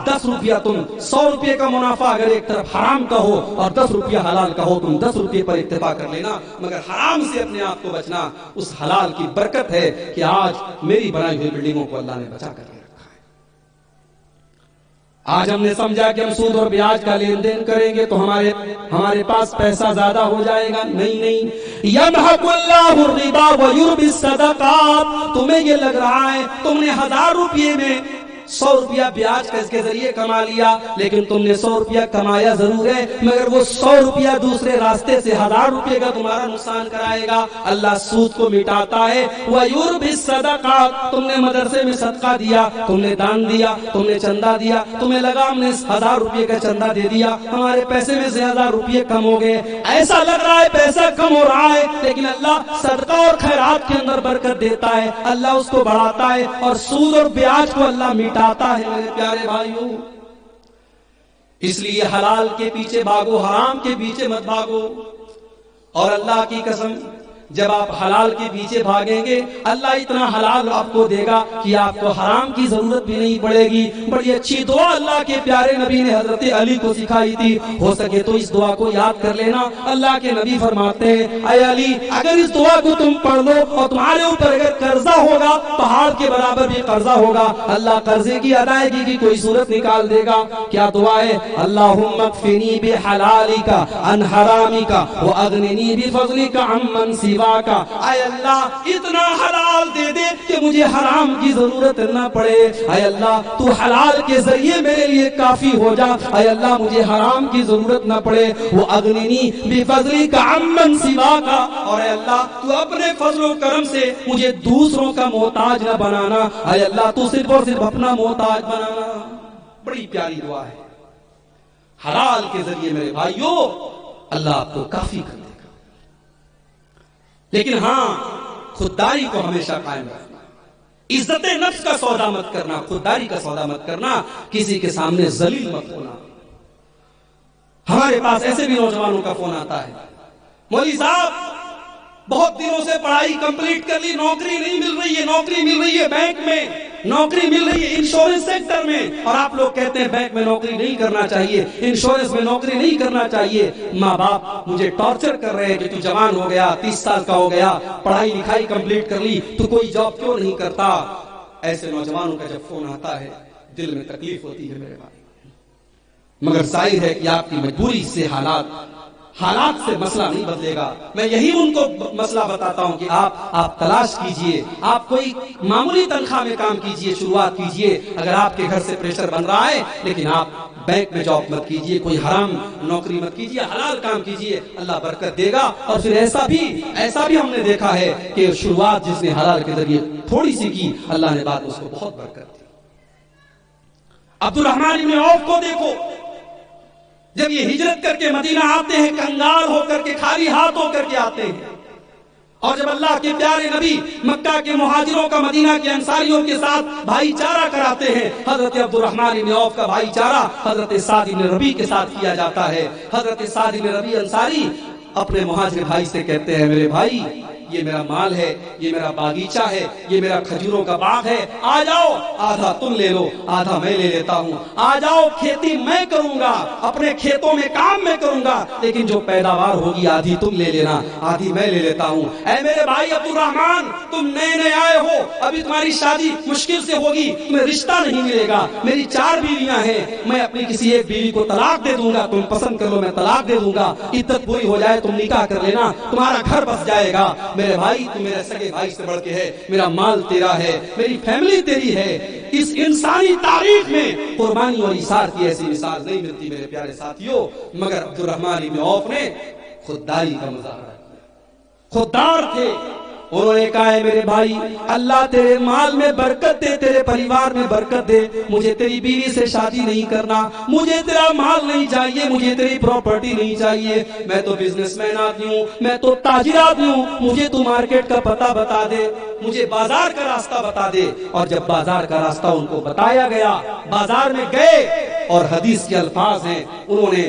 10 روپیہ تم 100 روپے کا منافع اگر ایک طرف حرام کا ہو اور 10 روپیہ حلال کا ہو، تم 10 روپے پر اکتفا کر لینا، مگر حرام سے اپنے آپ کو بچنا. اس حلال کی برکت ہے کہ آج میری بنائی ہوئی بلڈنگوں کو اللہ نے بچا کر کے رکھا ہے. آج ہم نے سمجھا کہ ہم سود اور بیاج کا لین دین کریں گے تو ہمارے پاس پیسہ زیادہ ہو جائے گا. نہیں، یمحق اللہ الربا ویربی الصدقات. تمہیں یہ لگ رہا ہے تم نے 1000 روپے میں 100 روپیہ بیاج کے ذریعے کما لیا، لیکن تم نے 100 روپیہ کمایا ضرور ہے، مگر وہ 100 روپیہ دوسرے راستے سے 1000 روپے کا تمہارا نقصان کرائے گا. اللہ سود کو مٹاتا ہے. وَيُرْبِي الصَّدَقَاتِ. تم نے مدرسے میں صدقہ دیا، تم نے دان دیا، تم نے چندہ دیا، تمہیں لگا ہم نے 1000 روپے کا چندہ دے دیا، ہمارے پیسے میں سے 1000 روپے کم ہو گئے. ایسا لگ رہا ہے پیسہ کم ہو رہا ہے، لیکن اللہ صدقہ اور خیرات کے اندر برکت دیتا ہے، اللہ اس کو بڑھاتا ہے، اور سود اور بیاج کو اللہ مٹاتا ہے. میرے پیارے بھائیوں، اس لیے حلال کے پیچھے بھاگو، حرام کے پیچھے مت بھاگو. اور اللہ کی قسم جب آپ حلال کے پیچھے بھاگیں گے اللہ اتنا حلال آپ کو دے گا کہ آپ کو حرام کی ضرورت بھی نہیں پڑے گی. بڑی اچھی دعا اللہ کے پیارے نبی نے حضرت علی کو سکھائی تھی، ہو سکے تو اس دعا کو یاد کر لینا. اللہ کے نبی فرماتے ہیں اے علی اگر اس دعا کو تم پڑھ لو اور تمہارے اوپر اگر قرضہ ہوگا پہاڑ کے برابر بھی قرضہ ہوگا، اللہ قرضے کی ادائیگی کی کوئی صورت نکال دے گا. کیا دعا ہے؟ اللہم اکفنی بحلالک عن حرامک واغننی بفضلک عمن سواک. اے اللہ اتنا حلال دے دے کہ مجھے حرام کی ضرورت نہ پڑے. اے اللہ تو حلال کے ذریعے میرے لیے کافی ہو جا. اے اللہ مجھے حرام کی ضرورت نہ پڑے. وَأَغْنِنِي بِفَضْلِكَ عَمَّنْ سِوَاكَ. اور اے اللہ تو اپنے فضل و کرم سے مجھے دوسروں کا محتاج نہ بنانا. اے اللہ تو صرف اور صرف اپنا محتاج بنانا. بڑی پیاری دعا ہے. حلال کے ذریعے میرے بھائیوں اللہ آپ کو کافی کر دے گا. لیکن ہاں خودداری کو ہمیشہ قائم رکھنا، عزت نفس کا سودا مت کرنا، خودداری کا سودا مت کرنا، کسی کے سامنے ذلیل مت ہونا. ہمارے پاس ایسے بھی نوجوانوں کا فون آتا ہے، مولوی صاحب بہت دنوں سے پڑھائی کمپلیٹ کر لی، نوکری نہیں مل رہی ہے، نوکری مل رہی ہے بینک میں، نوکری مل رہی ہے انشورنس سیکٹر میں، اور آپ لوگ کہتے ہیں بینک میں نوکری نہیں کرنا چاہیے، انشورنس میں نوکری نہیں کرنا چاہیے. ماں باپ مجھے ٹارچر کر رہے ہیں کہ تو جوان ہو گیا، 30 سال کا ہو گیا، پڑھائی لکھائی کمپلیٹ کر لی، تو کوئی جاب کیوں نہیں کرتا. ایسے نوجوانوں کا جب فون آتا ہے دل میں تکلیف ہوتی ہے میرے بھائی، مگر ظاہر ہے کہ آپ کی مجبوری سے حالات سے مسئلہ نہیں بدلے گا. میں یہی ان کو مسئلہ بتاتا ہوں کہ آپ تلاش کیجئے، آپ کوئی معمولی تنخواہ میں کام کیجئے، شروعات کیجئے. اگر آپ کے گھر سے پریشر بن رہا ہے لیکن آپ بینک میں جاب مت کیجئے، کوئی حرام نوکری مت کیجئے، حلال کام کیجئے، اللہ برکت دے گا. اور پھر ایسا بھی ہم نے دیکھا ہے کہ شروعات جس نے حلال کے ذریعے تھوڑی سی کی اللہ نے بعد اس کو بہت برکت دی. عبد الرحمن بن عوف کو دیکھو، جب یہ ہجرت کر کے مدینہ آتے ہیں کنگال ہو کر کے، خالی ہاتھ ہو کر کے آتے ہیں، اور جب اللہ کے پیارے نبی مکہ کے مہاجروں کا مدینہ کے انصاریوں کے ساتھ بھائی چارہ کراتے ہیں، حضرت عبد الرحمن بن عوف کا بھائی چارہ حضرت سعد بن ربیع کے ساتھ کیا جاتا ہے. حضرت سعد بن ربیع انصاری اپنے مہاجر بھائی سے کہتے ہیں میرے بھائی یہ میرا مال ہے، یہ میرا باغیچہ ہے، یہ میرا کھجوروں کا باغ ہے، آ جاؤ آدھا تم لے لو آدھا میں لے لیتا ہوں، آ جاؤ کھیتی میں کروں گا، اپنے کھیتوں میں کام میں کروں گا، لیکن جو پیداوار ہوگی آدھی تم لے لینا آدھی میں لے لیتا ہوں. اے میرے بھائی عبد الرحمن تم نئے آئے ہو، ابھی تمہاری شادی مشکل سے ہوگی، تمہیں رشتہ نہیں ملے گا، میری 4 بیویاں ہیں، میں اپنی کسی ایک بیوی کو طلاق دے دوں گا، تم پسند کر لو میں طلاق دے دوں گا، عدت پوری ہو جائے تم نکاح کر لینا، تمہارا گھر بس جائے گا. میرے بھائی تو میرے سگے بھائی سے بڑھ کے ہے، میرا مال تیرا ہے، میری فیملی تیری ہے. اس انسانی تاریخ میں قربانی اور ایثار کی ایسی مثال نہیں ملتی میرے پیارے ساتھیوں، مگر عبد الرحمن بن عوف نے خودداری کا مظاہرہ کیا. خوددار تھے. انہوں نے کہا ہے میرے بھائی اللہ تیرے مال میں برکت دے، تیرے پریوار میں برکت دے، مجھے تیری بیوی سے شادی نہیں کرنا، مجھے تیرا مال نہیں چاہیے، مجھے تیری پراپرٹی نہیں چاہیے، میں تو بزنس مین آدمی ہوں، میں تو تاجر آدمی ہوں، مجھے تو مارکیٹ کا پتہ بتا دے، مجھے بازار کا راستہ بتا دے. اور جب بازار کا راستہ ان کو بتایا گیا، بازار میں گئے اور حدیث کے الفاظ ہیں، انہوں نے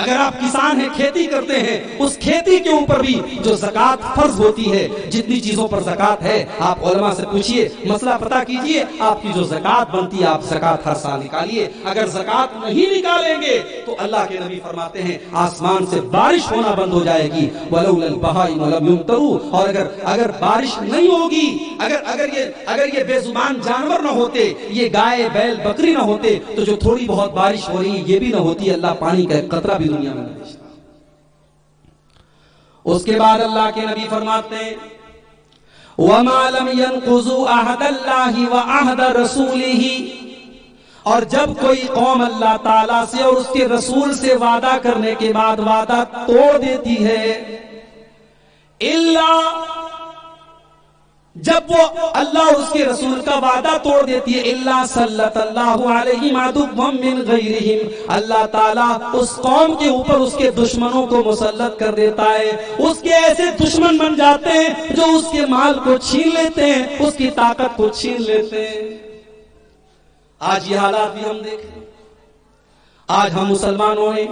اگر آپ کسان ہیں، کھیتی کرتے ہیں، اس کھیتی کے اوپر بھی جو زکوٰۃ فرض ہوتی ہے، جتنی چیزوں پر زکوٰۃ ہے، آپ علماء سے پوچھئے، مسئلہ پتہ کیجئے، آپ کی جو زکوٰۃ بنتی ہے آپ زکوٰۃ ہر سال نکالیے۔ اگر زکوٰۃ نہیں نکالیں گے تو اللہ کے نبی فرماتے ہیں آسمان سے بارش ہونا بند ہو جائے گی، وَلَوْلَا الْبَهَائِمُ لَمْ يُمْطَرُوا، اور اگر بارش نہیں ہوگی، اگر یہ بے زبان جانور نہ ہوتے، یہ گائے بیل بکری نہ ہوتے، تو جو تھوڑی بہت بارش ہو رہی ہے یہ بھی نہ ہوتی، اللہ پانی کا ایک قطرہ بھی دنیا میں نہیں بھیجتا۔ اس کے بعد اللہ کے نبی فرماتے ہیں وَمَا لَمْ يَنْقُضُوا عَهْدَ اللَّهِ وَعَهْدَ رَسُولِهِ، اور جب کوئی قوم اللہ تعالیٰ سے اور اس کے رسول سے وعدہ کرنے کے بعد وعدہ توڑ دیتی ہے، جب وہ اللہ اور اس کے رسول کا وعدہ توڑ دیتی ہے، اللہ سلط اللہ علیہم عدوا من غیرہم، اللہ تعالیٰ اس قوم کے اوپر اس کے دشمنوں کو مسلط کر دیتا ہے، اس کے ایسے دشمن بن جاتے ہیں جو اس کے مال کو چھین لیتے ہیں، اس کی طاقت کو چھین لیتے ہیں۔ آج یہ حالات بھی ہم دیکھیں، آج ہم مسلمانوں نے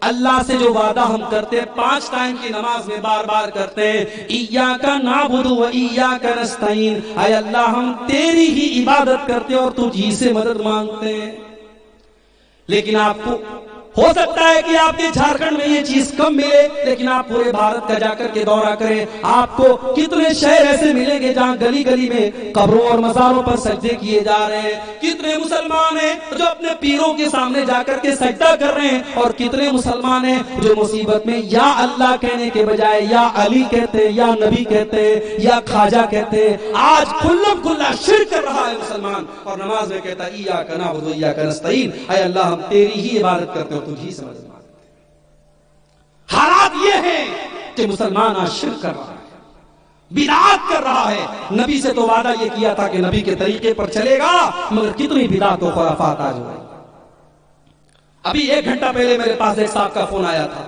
اللہ سے جو وعدہ ہم کرتے ہیں، 5 ٹائم کی نماز میں بار بار کرتے ہیں، ایاک نعبد و ایاک نستعین، اے اللہ ہم تیری ہی عبادت کرتے اور تجھ ہی سے مدد مانگتے ہیں، لیکن آپ کو ہو سکتا ہے کہ آپ کے جھارکھنڈ میں یہ چیز کم ملے، لیکن آپ پورے بھارت کا جا کر کے دورہ کریں، آپ کو کتنے شہر ایسے ملیں گے جہاں گلی گلی میں قبروں اور مزاروں پر سجدے کیے جا رہے ہیں، کتنے مسلمان ہیں جو اپنے پیروں کے سامنے جا کر کے سجدہ کر رہے ہیں، اور کتنے مسلمان ہیں جو مصیبت میں یا اللہ کہنے کے بجائے یا علی کہتے ہیں، یا نبی کہتے ہیں، یا خواجہ کہتے ہیں۔ آج کھلم کھلا شرک کر رہا ہے مسلمان، اور نماز میں کہتا ہے ایاک نعبد و ایاک نستعین، اے اللہ ہم تیری ہی عبادت کرتے ہیں تجھی سے مدد مانگتے ہیں۔ حالات یہ ہیں کہ مسلمان آج شرک کر رہا ہے، بدعات کر رہا ہے۔ نبی سے تو وعدہ یہ کیا تھا کہ نبی کے طریقے پر چلے گا، مگر کتنی بدعات و خرافات آج ہو رہی۔ ابھی 1 گھنٹہ پہلے میرے پاس ایک صاحب کا فون آیا تھا،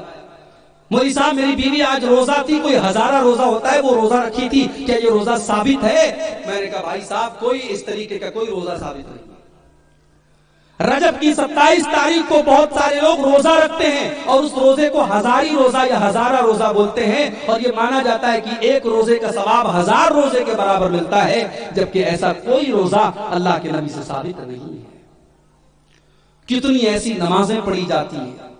مولوی صاحب میری بیوی آج روزہ تھی، کوئی ہزارہ روزہ ہوتا ہے وہ روزہ رکھی تھی، کیا یہ روزہ ثابت ہے؟ میں نے کہا بھائی صاحب کوئی اس طریقے کا کوئی روزہ ثابت نہیں۔ رجب کی 27 تاریخ کو بہت سارے لوگ روزہ رکھتے ہیں، اور اس روزے کو ہزاری روزہ یا ہزارہ روزہ بولتے ہیں، اور یہ مانا جاتا ہے کہ ایک روزے کا ثواب 1000 روزے کے برابر ملتا ہے، جبکہ ایسا کوئی روزہ اللہ کے نبی سے ثابت نہیں ہے۔ کتنی ایسی نمازیں پڑھی جاتی ہیں،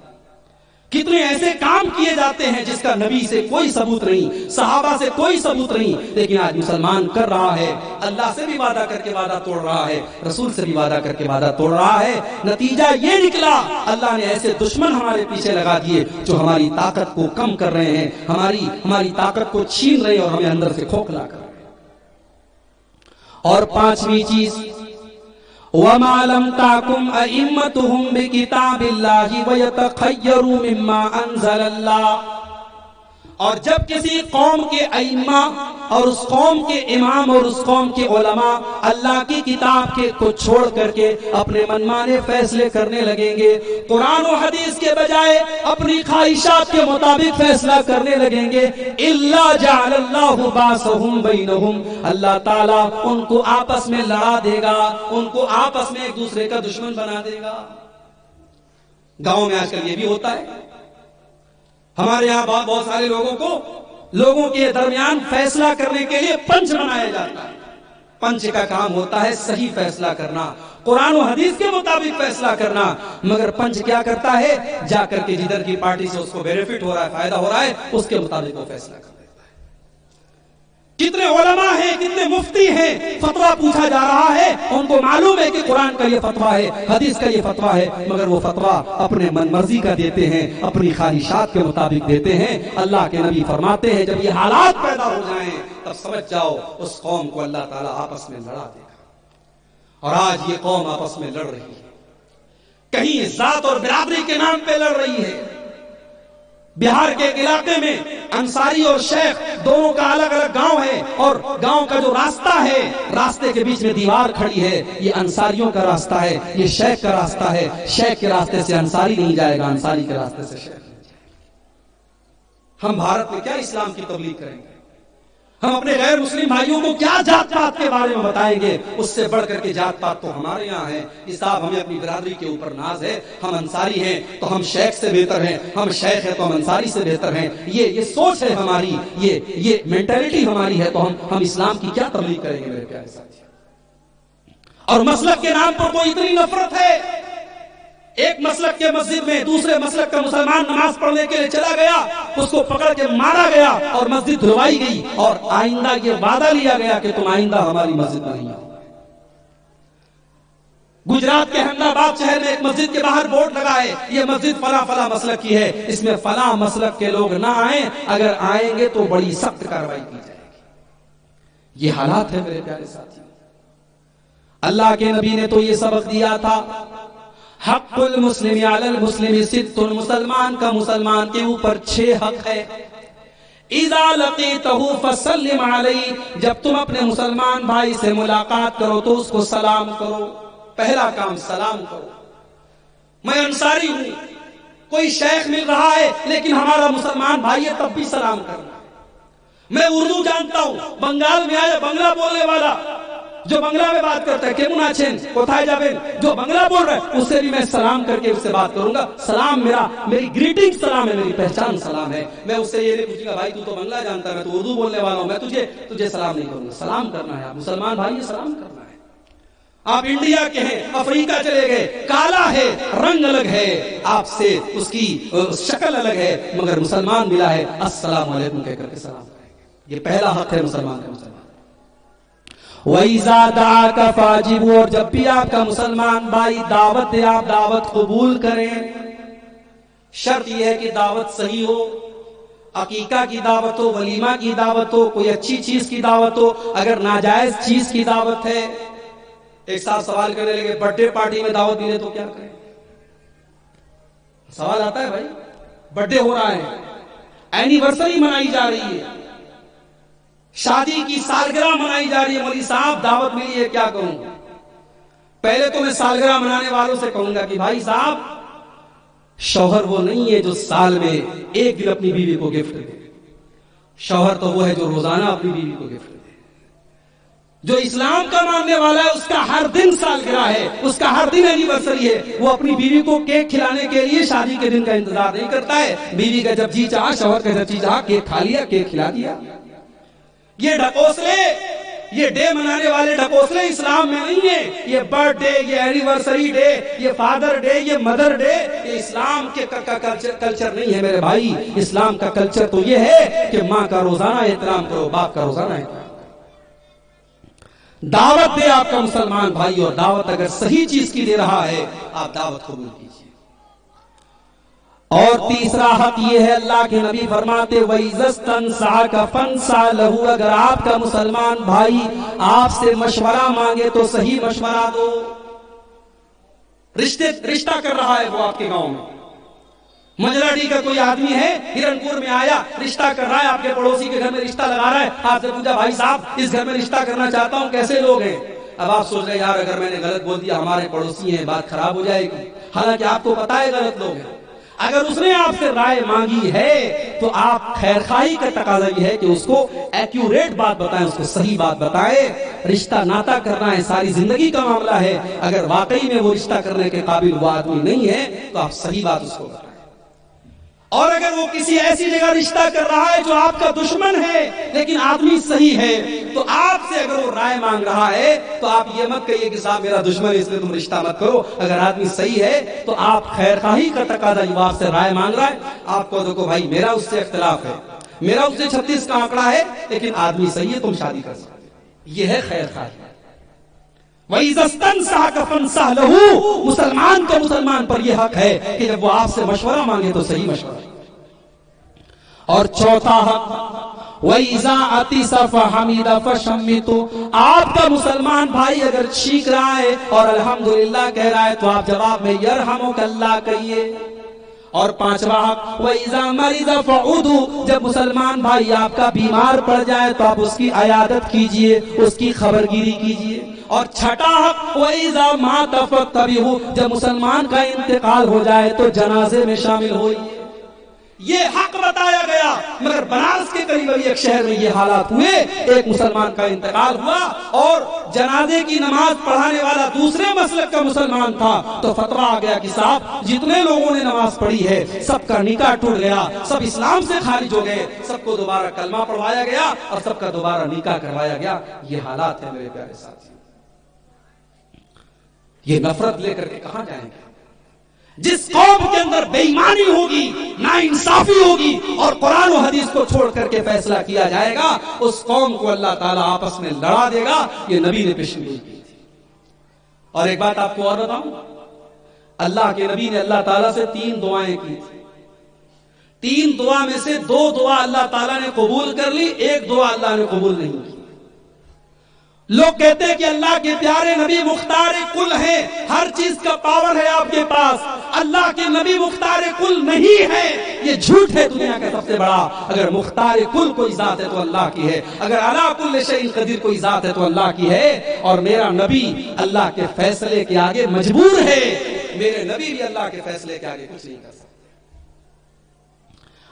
کتنے ایسے کام کیے جاتے ہیں جس کا نبی سے کوئی ثبوت نہیں، صحابہ سے کوئی ثبوت نہیں، لیکن آج مسلمان کر رہا ہے، اللہ سے بھی وعدہ کر کے وعدہ توڑ رہا ہے، رسول سے بھی وعدہ کر کے وعدہ توڑ رہا ہے۔ نتیجہ یہ نکلا اللہ نے ایسے دشمن ہمارے پیچھے لگا دیے جو ہماری طاقت کو کم کر رہے ہیں، ہماری طاقت کو چھین رہے ہیں اور ہمیں اندر سے کھوکھلا کر رہے ہیں۔ اور 5ویں چیز وَمَا لَمْ تَحْكُمْ أَئِمَّتُهُمْ بِكِتَابِ اللَّهِ وَيَتَخَيَّرُوا مِمَّا أَنزَلَ اللَّهُ، اور جب کسی قوم کے ائمہ اور اس قوم کے امام اور اس قوم کے علماء اللہ کی کتاب کے کو چھوڑ کر کے اپنے منمانے فیصلے کرنے لگیں گے، قرآن و حدیث کے بجائے اپنی خواہشات کے مطابق فیصلہ کرنے لگیں گے، إِلَّا جَعَلَ اللَّهُ بَعْثَهُمْ بَيْنَهُمْ، اللہ تعالیٰ ان کو آپس میں لڑا دے گا، ان کو آپس میں ایک دوسرے کا دشمن بنا دے گا۔ گاؤں میں آج کل یہ بھی ہوتا ہے، ہمارے یہاں بہت سارے لوگوں کے درمیان فیصلہ کرنے کے لیے پنچ بنایا جاتا ہے۔ پنچ کا کام ہوتا ہے صحیح فیصلہ کرنا، قرآن و حدیث کے مطابق فیصلہ کرنا، مگر پنچ کیا کرتا ہے؟ جا کر کے جدھر کی پارٹی سے اس کو بینیفٹ ہو رہا ہے، فائدہ ہو رہا ہے، اس کے مطابق وہ فیصلہ کرتا ہے۔ کتنے علماء ہیں، کتنے مفتی ہیں، فتویٰ پوچھا جا رہا ہے، ان کو معلوم ہے کہ قرآن کا یہ فتویٰ ہے، حدیث کا یہ فتویٰ ہے، مگر وہ فتویٰ اپنے من مرضی کا دیتے ہیں، اپنی خواہشات کے مطابق دیتے ہیں۔ اللہ کے نبی فرماتے ہیں جب یہ حالات پیدا ہو جائیں تب سمجھ جاؤ اس قوم کو اللہ تعالیٰ آپس میں لڑا دے گا۔ اور آج یہ قوم آپس میں لڑ رہی ہے، کہیں ذات اور برادری کے نام پہ لڑ رہی ہے۔ بہار کے ایک علاقے میں انصاری اور شیخ دونوں کا الگ الگ گاؤں ہے، اور گاؤں کا جو راستہ ہے، راستے کے بیچ میں دیوار کھڑی ہے، یہ انصاریوں کا راستہ ہے، یہ شیخ کا راستہ ہے، شیخ کے راستے سے انصاری نہیں جائے گا، انصاری کے راستے سے شیخ نہیں جائے گا۔ ہم بھارت میں کیا اسلام کی تبلیغ کریں گے؟ ہم اپنے غیر مسلم بھائیوں کو کیا جات پات کے بارے میں بتائیں گے؟ اس سے بڑھ کر کے جات پات تو ہمارے یہاں ہے. اس صاحب ہمیں اپنی برادری کے اوپر ناز ہے. ہم انصاری ہیں تو ہم شیخ سے بہتر ہیں، ہم شیخ ہیں تو ہم انصاری سے بہتر ہیں. یہ سوچ ہے ہماری، یہ مینٹلٹی ہماری ہے. تو ہم اسلام کی کیا تبلیغ کریں گے میرے پیارے ساتھی؟ اور مسلک کے نام پر تو اتنی نفرت ہے. ایک مسلک کے مسجد میں دوسرے مسلک کا مسلمان نماز پڑھنے کے لیے چلا گیا، اس کو پکڑ کے مارا گیا اور مسجد دھلوائی گئی، اور آئندہ یہ وعدہ لیا گیا کہ تم آئندہ ہماری مسجد میں نہیں آؤ. گجرات کے احمد آباد شہر میں ایک مسجد کے باہر بورڈ لگا ہے، یہ مسجد فلاں فلاں مسلک کی ہے، اس میں فلاں مسلک کے لوگ نہ آئیں، اگر آئیں گے تو بڑی سخت کارروائی کی جائے گی. یہ حالات ہے میرے پیارے ساتھی. اللہ کے نبی نے تو یہ سبق دیا تھا، حق المسلم علی المسلم ست، مسلمان کا مسلمان کے اوپر 6 حق ہے. اذا لقیتہ فسلم علیہ، جب تم اپنے مسلمان بھائی سے ملاقات کرو تو اس کو سلام کرو. پہلا کام سلام کرو. میں انصاری ہوں، کوئی شیخ مل رہا ہے لیکن ہمارا مسلمان بھائی ہے، تب بھی سلام کرنا. میں اردو جانتا ہوں، بنگال میں آیا بنگلہ بولنے والا جو بنگلہ میں بات کرتا ہے کیمون آچین کوتھائے جابین، جو بنگلہ بول رہا ہے اس سے بھی میں سلام کر کے اس سے بات کروں گا. سلام میری گریٹنگ سلام ہے، میری پہچان سلام ہے. میں اس سے یہ نہیں پوچھوں گا بھائی تو بنگلہ جانتا ہے، میں تو اردو بولنے والا ہوں، میں تجھے سلام نہیں کروں گا. سلام کرنا ہے، آپ مسلمان بھائی سلام کرنا ہے. آپ انڈیا کے ہیں، افریقہ چلے گئے، کالا ہے، رنگ الگ ہے آپ سے، اس کی شکل الگ ہے، مگر مسلمان ملا ہے، السلام علیکم کہہ کر کے سلام کریں گے. یہ پہلا حق ہے مسلمان کا. مسلمان وَإِذَا دَعَاكَ فَأَجِبْهُ، اور جب بھی آپ کا مسلمان بھائی دعوت دے آپ دعوت قبول کریں. شرط یہ ہے کہ دعوت صحیح ہو، عقیقہ کی دعوت ہو، ولیمہ کی دعوت ہو، کوئی اچھی چیز کی دعوت ہو. اگر ناجائز چیز کی دعوت ہے، ایک ساتھ سوال کرنے لگے برتھ ڈے پارٹی میں دعوت ملے تو کیا کریں؟ سوال آتا ہے بھائی، برتھ ڈے ہو رہا ہے، اینیورسری منائی جا رہی ہے، شادی کی سالگرہ منائی جا رہی ہے، مولوی صاحب دعوت ملی ہے، کیا کروں؟ پہلے تو میں سالگرہ منانے والوں سے کہوں گا کہ بھائی صاحب، شوہر وہ نہیں ہے جو سال میں ایک دن اپنی بیوی کو گفٹ دے. شوہر تو وہ ہے جو روزانہ اپنی بیوی کو گفٹ دے. جو اسلام کا ماننے والا ہے اس کا ہر دن سالگرہ ہے، اس کا ہر دن اینیورسری ہے. وہ اپنی بیوی کو کیک کھلانے کے لیے شادی کے دن کا انتظار نہیں کرتا ہے. بیوی کا جب جی چاہا، شوہر کا جب جی چاہا، کیک کھا لیا، کیک کھلا دیا. یہ ڈھکوسلے، یہ ڈے منانے والے ڈھکوسلے اسلام میں نہیں ہے. یہ برتھ ڈے، یہ اینیورسری ڈے، یہ فادر ڈے، یہ مدر ڈے، یہ اسلام کے کلچر نہیں ہے میرے بھائی. اسلام کا کلچر تو یہ ہے کہ ماں کا روزانہ احترام کرو، باپ کا روزانہ احترام. دعوت دے آپ کا مسلمان بھائی، اور دعوت اگر صحیح چیز کی دے رہا ہے آپ دعوت قبول کیجیے. اور تیسرا حق یہ ہے، اللہ کے نبی فرماتے وَإِذَا اسْتَنصَحَكَ فَانصَحْ لَهُ، اگر آپ کا مسلمان بھائی آپ سے مشورہ مانگے تو صحیح مشورہ دو. رشتہ کر رہا ہے وہ آپ کے گاؤں میں، مجراڈی کا کوئی آدمی ہے، ہرنپور میں آیا، رشتہ کر رہا ہے، آپ کے پڑوسی کے گھر میں رشتہ لگا رہا ہے. آپ سے پوچھا بھائی صاحب اس گھر میں رشتہ کرنا چاہتا ہوں، کیسے لوگ ہیں؟ اب آپ سوچ رہے یار اگر میں نے غلط بول دیا، ہمارے پڑوسی ہیں، بات خراب ہو جائے گی. حالانکہ آپ کو پتا ہے غلط لوگ ہیں. اگر اس نے آپ سے رائے مانگی ہے تو آپ خیرخواہی کا تقاضا یہ ہے کہ اس کو ایکوریٹ بات بتائیں، اس کو صحیح بات بتائیں. رشتہ ناتا کرنا ہے، ساری زندگی کا معاملہ ہے. اگر واقعی میں وہ رشتہ کرنے کے قابل وہ آدمی نہیں ہے تو آپ صحیح بات اس کو بتائیں. اور اگر وہ کسی ایسی جگہ رشتہ کر رہا ہے جو آپ کا دشمن ہے لیکن آدمی صحیح ہے، تو آپ سے اگر وہ رائے مانگ رہا ہے تو آپ یہ مت کہیے کہ صاحب میرا دشمن ہے اس لیے تم رشتہ مت کرو. اگر آدمی صحیح ہے تو آپ خیرخواہی کا تقاضا، جو آپ سے رائے مانگ رہا ہے، آپ کو دیکھو بھائی میرا اس سے اختلاف ہے، میرا اس سے 36 کا آنکڑا ہے، لیکن آدمی صحیح ہے، تم شادی کر سکتے. یہ ہے خیرخواہی. وَإِذَا اسْتَنصَحَكَ فَانصَحْ لَهُ، مسلمان کو مسلمان پر یہ حق ہے کہ جب وہ آپ سے مشورہ مانگے تو صحیح مشورہ. اور چوتھا حق وَإِذَا عَطِسَ فَحَمِدَ فَشَمِّتُ، آپ کا مسلمان بھائی اگر چھینک رہا ہے اور الحمدللہ کہہ رہا ہے تو آپ جواب میں یرحمک اللہ کہیے. اور پانچواں حق وَإِذَا مَرِضَ فَعُودُوا، جب مسلمان بھائی آپ کا بیمار پڑ جائے تو آپ اس کی عیادت کیجئے، اس کی خبرگیری کیجئے. اور چھٹا حق وَإِذَا مَاتَ فَاتَّبِعُوهُ، جب مسلمان کا انتقال ہو جائے تو جنازے میں شامل ہوئیے. یہ حق بتایا گیا، مگر بنارس کے قریب ایک شہر میں یہ حالات ہوئے، ایک مسلمان کا انتقال ہوا اور جنازے کی نماز پڑھانے والا دوسرے مسلک کا مسلمان تھا، تو فتویٰ آ گیا کہ صاحب جتنے لوگوں نے نماز پڑھی ہے سب کا نکاح ٹوٹ گیا، سب اسلام سے خارج ہو گئے، سب کو دوبارہ کلمہ پڑھوایا گیا اور سب کا دوبارہ نکاح کروایا گیا۔ یہ حالات ہیں میرے پیارے ساتھی۔ یہ نفرت لے کر کے کہاں جائیں گے؟ جس قوم کے اندر بے ایمانی ہوگی، ناانصافی ہوگی اور قرآن و حدیث کو چھوڑ کر کے فیصلہ کیا جائے گا، اس قوم کو اللہ تعالیٰ آپس میں لڑا دے گا۔ یہ نبی نے پیشگوئی کی تھی۔ اور ایک بات آپ کو اور بتاؤں، اللہ کے نبی نے اللہ تعالیٰ سے 3 دعائیں کی تھی۔ 3 دعا میں سے 2 دعا اللہ تعالیٰ نے قبول کر لی، 1 دعا اللہ نے قبول نہیں کی۔ لوگ کہتے ہیں کہ اللہ کے پیارے نبی مختار کل ہیں، ہر چیز کا پاور ہے آپ کے پاس، اللہ کے نبی مختار کل نہیں ہے۔ یہ جھوٹ ہے دنیا کا سب سے بڑا۔ اگر مختار کل کوئی ذات ہے تو اللہ کی ہے، اگر علی کل شیء قدیر کوئی ذات ہے تو اللہ کی ہے۔ اور میرا نبی اللہ کے فیصلے کے آگے مجبور ہے، میرے نبی بھی اللہ کے فیصلے کے آگے کچھ نہیں کر سکتے۔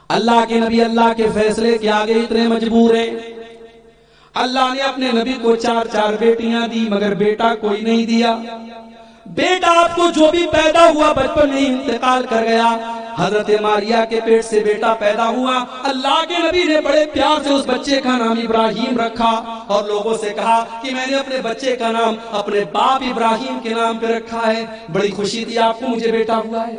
اللہ کے نبی اللہ کے فیصلے کے آگے اتنے مجبور ہیں۔ اللہ نے اپنے نبی کو 4 بیٹیاں دی، مگر بیٹا کوئی نہیں دیا۔ بیٹا آپ کو جو بھی پیدا ہوا بچپن میں انتقال کر گیا۔ حضرت ماریا کے پیٹ سے بیٹا پیدا ہوا، اللہ کے نبی نے بڑے پیار سے اس بچے کا نام ابراہیم رکھا اور لوگوں سے کہا کہ میں نے اپنے بچے کا نام اپنے باپ ابراہیم کے نام پہ رکھا ہے، بڑی خوشی تھی آپ کو مجھے بیٹا ہوا ہے۔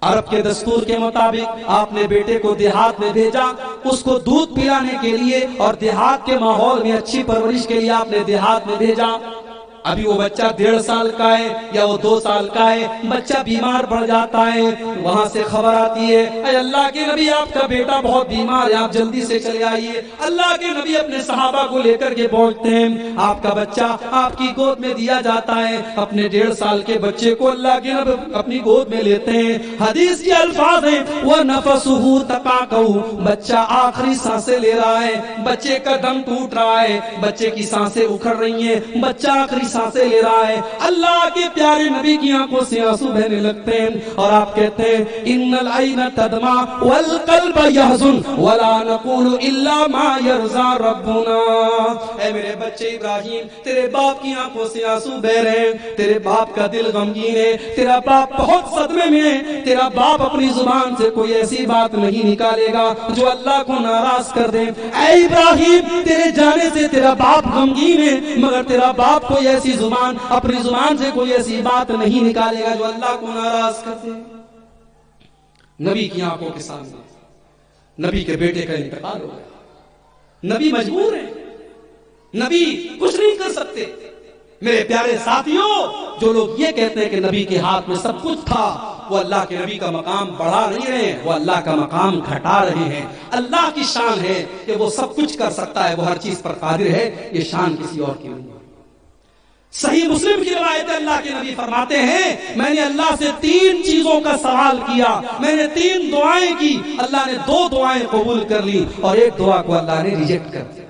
عرب کے دستور کے مطابق آپ نے بیٹے کو دیہات میں بھیجا، اس کو دودھ پلانے کے لیے اور دیہات کے ماحول میں اچھی پرورش کے لیے آپ نے دیہات میں بھیجا۔ ابھی وہ بچہ 1.5 سال کا ہے یا وہ 2 سال کا ہے، بچہ بیمار پڑ جاتا ہے، وہاں سے خبر آتی ہے اے اللہ کے نبی آپ کا بیٹا بہت بیمار ہے، آپ جلدی سے چلے آئیے۔ اللہ کے نبی اپنے صحابہ کو لے کر کے پہنچتے ہیں، آپ کا بچہ آپ کی گود میں دیا جاتا ہے۔ اپنے 1.5 سال کے بچے کو اللہ کے نبی اپنی گود میں لیتے ہیں۔ حدیث کے الفاظ ہیں وَنَفَسُهُ تَقَاقَهُ، بچہ آخری سانسیں لے رہا ہے، بچے کا دم ٹوٹ رہا ہے، بچے کی سانسیں اکھڑ رہی ہیں، بچہ آخری سانسیں لے رہا ہے۔ اللہ کے پیارے نبی کی آنکھوں سے آنسو بہنے لگتے ہیں اور آپ کہتے ہیں ان العین تدمع والقلب يحزن ولا نقول الا ما يرضى ربنا۔ اے میرے بچے ابراہیم، تیرے باپ کی آنکھوں سے آنسو بہ رہے ہیں، تیرے باپ کا دل غمگین ہے، تیرا باپ بہت صدمے میں ہے، تیرا باپ اپنی زبان سے کوئی ایسی بات نہیں نکالے گا جو اللہ کو ناراض کر دے۔ اے ابراہیم، تیرے جانے سے تیرا باپ غمگین ہے، مگر تیرا باپ کوئی ایسی زبان اپنی زبان سے کوئی ایسی بات نہیں نکالے گا جو اللہ کو ناراض کر دے۔ نبی کی آنکھوں کے سامنے نبی کے بیٹے کا انتقال ہو گیا، نبی مجبور ہے، نبی کچھ نہیں کر سکتے۔ میرے پیارے ساتھیوں، جو لوگ یہ کہتے ہیں کہ نبی کے ہاتھ میں سب کچھ تھا، وہ اللہ کے نبی کا مقام بڑھا نہیں رہے ہیں، وہ اللہ کا مقام گھٹا رہے ہیں۔ اللہ کی شان ہے کہ وہ سب کچھ کر سکتا ہے، وہ ہر چیز پر قادر ہے، یہ شان کسی اور کی نہیں ہے۔ صحیح مسلم کی روایت ہے، اللہ کے نبی فرماتے ہیں میں نے اللہ سے 3 چیزوں کا سوال کیا، میں نے 3 دعائیں کی، اللہ نے 2 دعائیں قبول کر لی اور 1 دعا کو اللہ نے ریجیکٹ کر دیا۔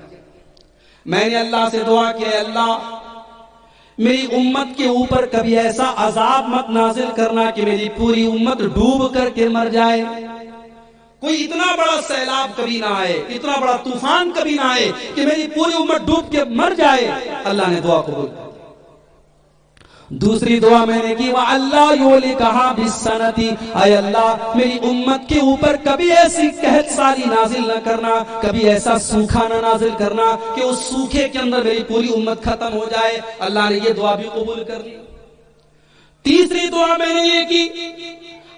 میں نے اللہ سے دعا کی اللہ میری امت کے اوپر کبھی ایسا عذاب مت نازل کرنا کہ میری پوری امت ڈوب کر کے مر جائے، کوئی اتنا بڑا سیلاب کبھی نہ آئے، اتنا بڑا طوفان کبھی نہ آئے کہ میری پوری امت ڈوب کے مر جائے۔ اللہ نے دعا قبول کر۔ دوسری دعا میں نے کی وَأَلَّا يُهْلِكَهَا بِالسَّنَةِ، اے اللہ میری امت کے اوپر کبھی ایسی قحط سالی نازل نہ کرنا، کبھی ایسا سوکھا نہ نازل کرنا کہ اس سوکھے کے اندر میری پوری امت ختم ہو جائے۔ اللہ نے یہ دعا بھی قبول کر لی۔ تیسری دعا میں نے یہ کی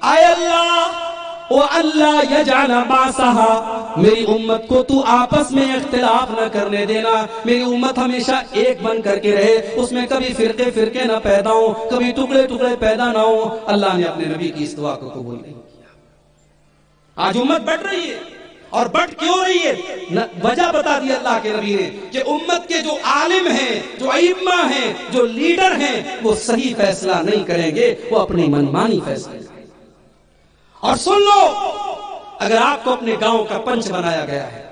اے اللہ وَأَلَّا يَجْعَلَ بَعْثَهَا، میری امت کو تو آپس میں اختلاف نہ کرنے دینا، میری امت ہمیشہ ایک بن کر کے رہے، اس میں کبھی فرقے نہ پیدا ہوں، کبھی ٹکڑے پیدا نہ ہوں۔ اللہ نے اپنے نبی کی اس دعا کو قبول نہیں کیا۔ آج امت بٹ رہی ہے، اور بٹ کیوں رہی ہے؟ وجہ بتا دی اللہ کے نبی نے کہ امت کے جو عالم ہیں، جو ائمہ ہیں، جو لیڈر ہیں، وہ صحیح فیصلہ نہیں کریں گے، وہ اپنی منمانی فیصلہ کریں گے۔ اور سن لو، اگر آپ کو اپنے گاؤں کا پنچ بنایا گیا ہے